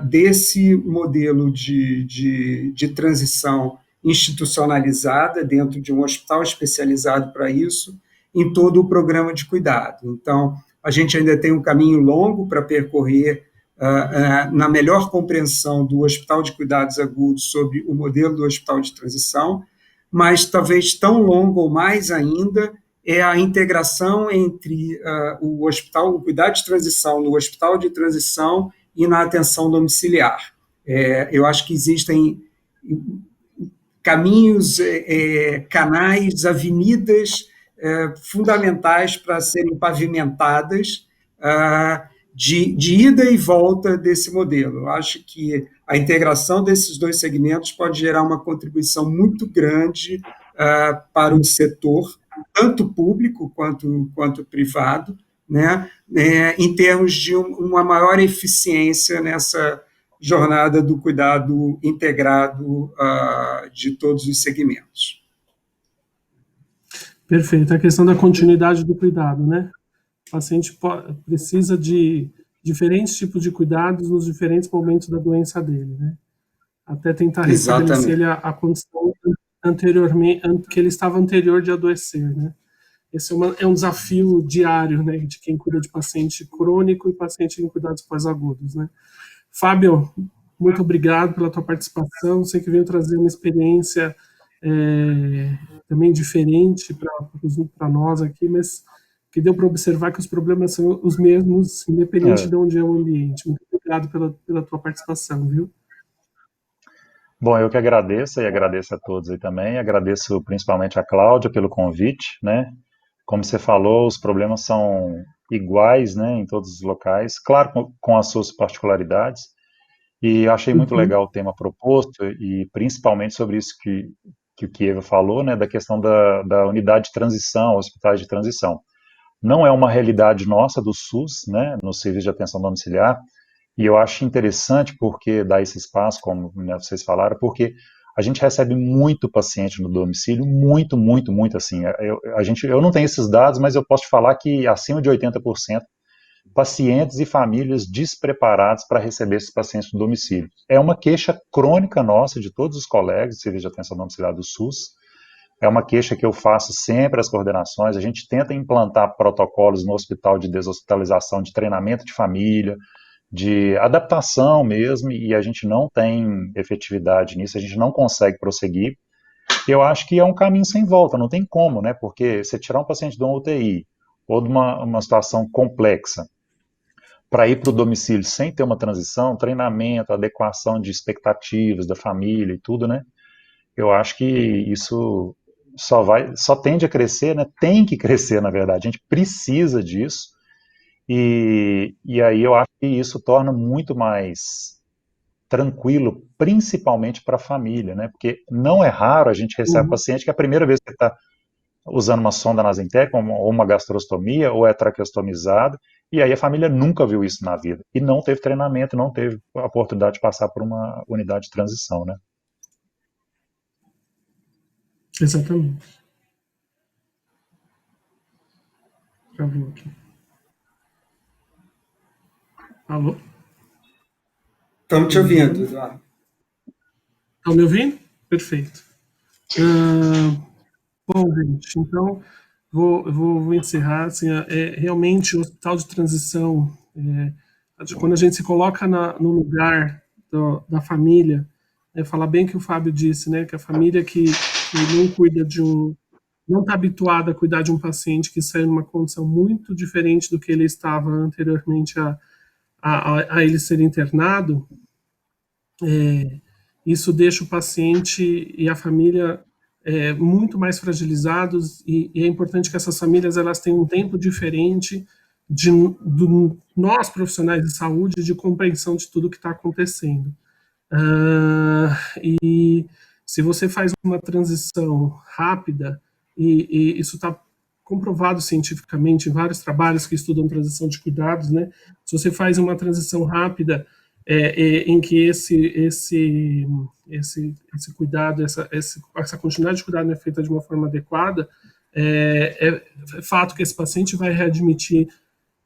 desse modelo de transição institucionalizada dentro de um hospital especializado para isso, em todo o programa de cuidado. Então, a gente ainda tem um caminho longo para percorrer na melhor compreensão do Hospital de Cuidados Agudos sobre o modelo do Hospital de Transição, mas talvez tão longo ou mais ainda é a integração entre o cuidado de transição no Hospital de Transição e na atenção domiciliar. Eu acho que existem caminhos, canais, avenidas fundamentais para serem pavimentadas de ida e volta desse modelo. Eu acho que a integração desses dois segmentos pode gerar uma contribuição muito grande para o setor, tanto público quanto privado, né, em termos de uma maior eficiência nessa jornada do cuidado integrado de todos os segmentos.
Perfeito. A questão da continuidade do cuidado, né? O paciente precisa de diferentes tipos de cuidados nos diferentes momentos da doença dele, né? Até tentar restabelecer ele a condição anteriormente, que ele estava anterior de adoecer, né? Esse é um desafio diário, né, de quem cuida de paciente crônico e paciente em cuidados pós-agudos, né? Fábio, muito obrigado pela tua participação. Sei que veio trazer uma experiência também diferente para nós aqui, mas que deu para observar que os problemas são os mesmos, independente de onde é o ambiente. Muito obrigado pela tua participação, viu?
Bom, eu que agradeço, e agradeço a todos aí também, agradeço principalmente a Cláudia pelo convite, né? Como você falou, os problemas são iguais, né, em todos os locais, claro, com as suas particularidades, e achei muito legal o tema proposto, e principalmente sobre isso que o Kieva falou, né, da questão da unidade de transição, hospitais de transição. Não é uma realidade nossa do SUS, né, no serviço de atenção domiciliar, e eu acho interessante porque dá esse espaço, como, né, vocês falaram, porque a gente recebe muito paciente no domicílio, muito, muito, muito, assim. Eu não tenho esses dados, mas eu posso te falar que acima de 80% pacientes e famílias despreparados para receber esses pacientes no domicílio. É uma queixa crônica nossa, de todos os colegas de serviço de atenção domiciliar do SUS. É uma queixa que eu faço sempre às coordenações. A gente tenta implantar protocolos no hospital de deshospitalização, de treinamento de família, de adaptação mesmo, e a gente não tem efetividade nisso, a gente não consegue prosseguir. Eu acho que é um caminho sem volta, não tem como, né? Porque você tirar um paciente de uma UTI ou de uma situação complexa para ir para o domicílio sem ter uma transição, treinamento, adequação de expectativas da família e tudo, né? Eu acho que isso só tende a crescer, né? Tem que crescer, na verdade. A gente precisa disso. E aí eu acho que isso torna muito mais tranquilo, principalmente para a família, né? Porque não é raro a gente recebe paciente que é a primeira vez que está usando uma sonda nasointética, ou uma gastrostomia, ou é traqueostomizado, e aí a família nunca viu isso na vida, e não teve treinamento, não teve a oportunidade de passar por uma unidade de transição, né?
Exatamente. Travou aqui. Alô?
Estamos te ouvindo, Eduardo.
Estão me ouvindo? Perfeito. Bom, gente, então vou encerrar. Assim, realmente, o hospital de transição, quando a gente se coloca no lugar da família, falar bem o que o Fábio disse, né, que a família que não cuida não está habituada a cuidar de um paciente que saiu numa condição muito diferente do que ele estava anteriormente a ele ser internado, isso deixa o paciente e a família muito mais fragilizados, e é importante que essas famílias elas tenham um tempo diferente do nós, profissionais de saúde, de compreensão de tudo que está acontecendo. E se você faz uma transição rápida, e isso está comprovado cientificamente em vários trabalhos que estudam transição de cuidados, né? Se você faz uma transição rápida em que esse cuidado, essa continuidade de cuidado é feita de uma forma adequada, é fato que esse paciente vai readmitir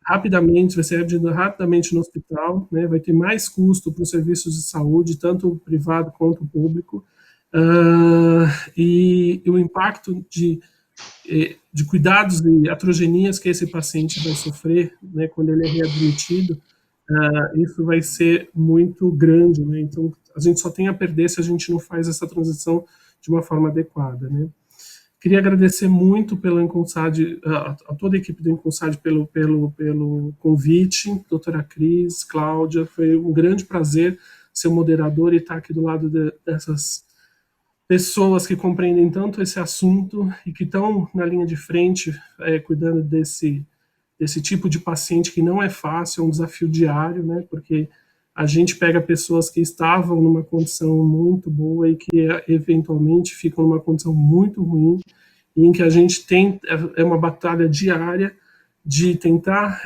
rapidamente, vai ser readmitido rapidamente no hospital, né? Vai ter mais custo para os serviços de saúde, tanto o privado quanto o público, e o impacto de cuidados e atrogenias que esse paciente vai sofrer, né, quando ele é readmitido, isso vai ser muito grande, né? Então a gente só tem a perder se a gente não faz essa transição de uma forma adequada, né? Queria agradecer muito pelo Inconsad, a toda a equipe do Inconsad pelo convite, doutora Cris, Cláudia, foi um grande prazer ser o moderador e estar aqui do lado dessas pessoas que compreendem tanto esse assunto e que estão na linha de frente cuidando desse tipo de paciente que não é fácil, é um desafio diário, né, porque a gente pega pessoas que estavam numa condição muito boa e que eventualmente ficam numa condição muito ruim, e em que a gente tem uma batalha diária de tentar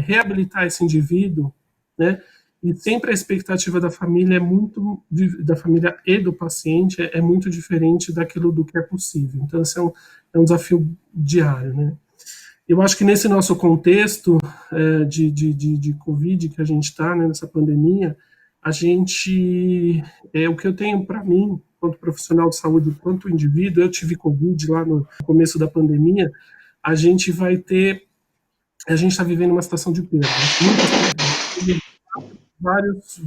reabilitar esse indivíduo, né, e sempre a expectativa da família da família e do paciente é muito diferente daquilo do que é possível. Então esse é um desafio diário, né. Eu acho que nesse nosso contexto de Covid que a gente está, né, nessa pandemia, a gente, o que eu tenho para mim, quanto profissional de saúde, quanto indivíduo, eu tive Covid lá no começo da pandemia, a gente está vivendo uma situação de perda,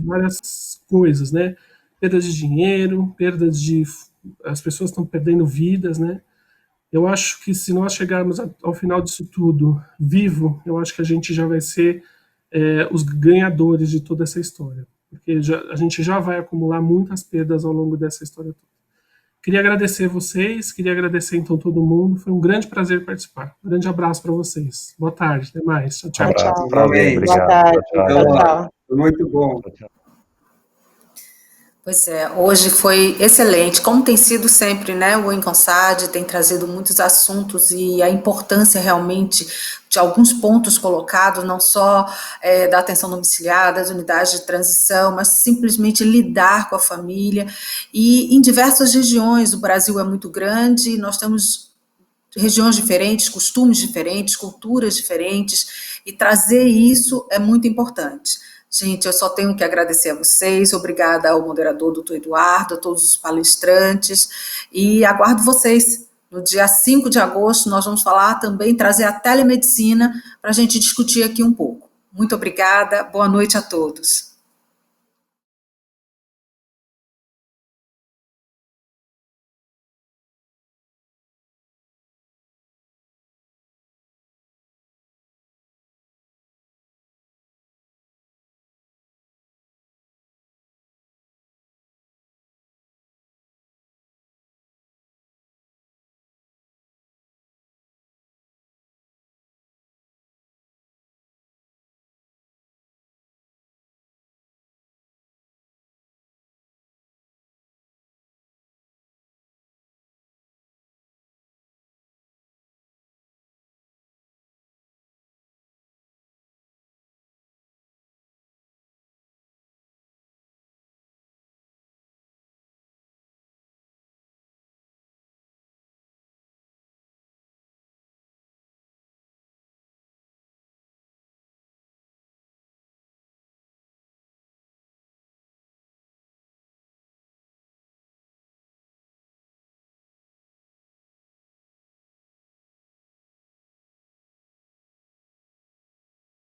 várias coisas, né, perda de dinheiro, as pessoas estão perdendo vidas, né. Eu acho que se nós chegarmos ao final disso tudo vivo, eu acho que a gente já vai ser os ganhadores de toda essa história, porque a gente já vai acumular muitas perdas ao longo dessa história toda. Queria agradecer vocês, queria agradecer então todo mundo, foi um grande prazer participar. Um grande abraço para vocês. Boa tarde, até mais. Tchau, tchau.
Abraço, prazer, obrigado.
Boa tarde.
Tchau,
Tchau.
Muito bom.
Pois é, hoje foi excelente, como tem sido sempre, né, o Inconsad tem trazido muitos assuntos e a importância realmente de alguns pontos colocados, não só da atenção domiciliar, das unidades de transição, mas simplesmente lidar com a família, e em diversas regiões, o Brasil é muito grande, nós temos regiões diferentes, costumes diferentes, culturas diferentes, e trazer isso é muito importante. Gente, eu só tenho que agradecer a vocês, obrigada ao moderador, doutor Eduardo, a todos os palestrantes, e aguardo vocês. No dia 5 de agosto, nós vamos falar também, trazer a telemedicina para a gente discutir aqui um pouco. Muito obrigada, boa noite a todos.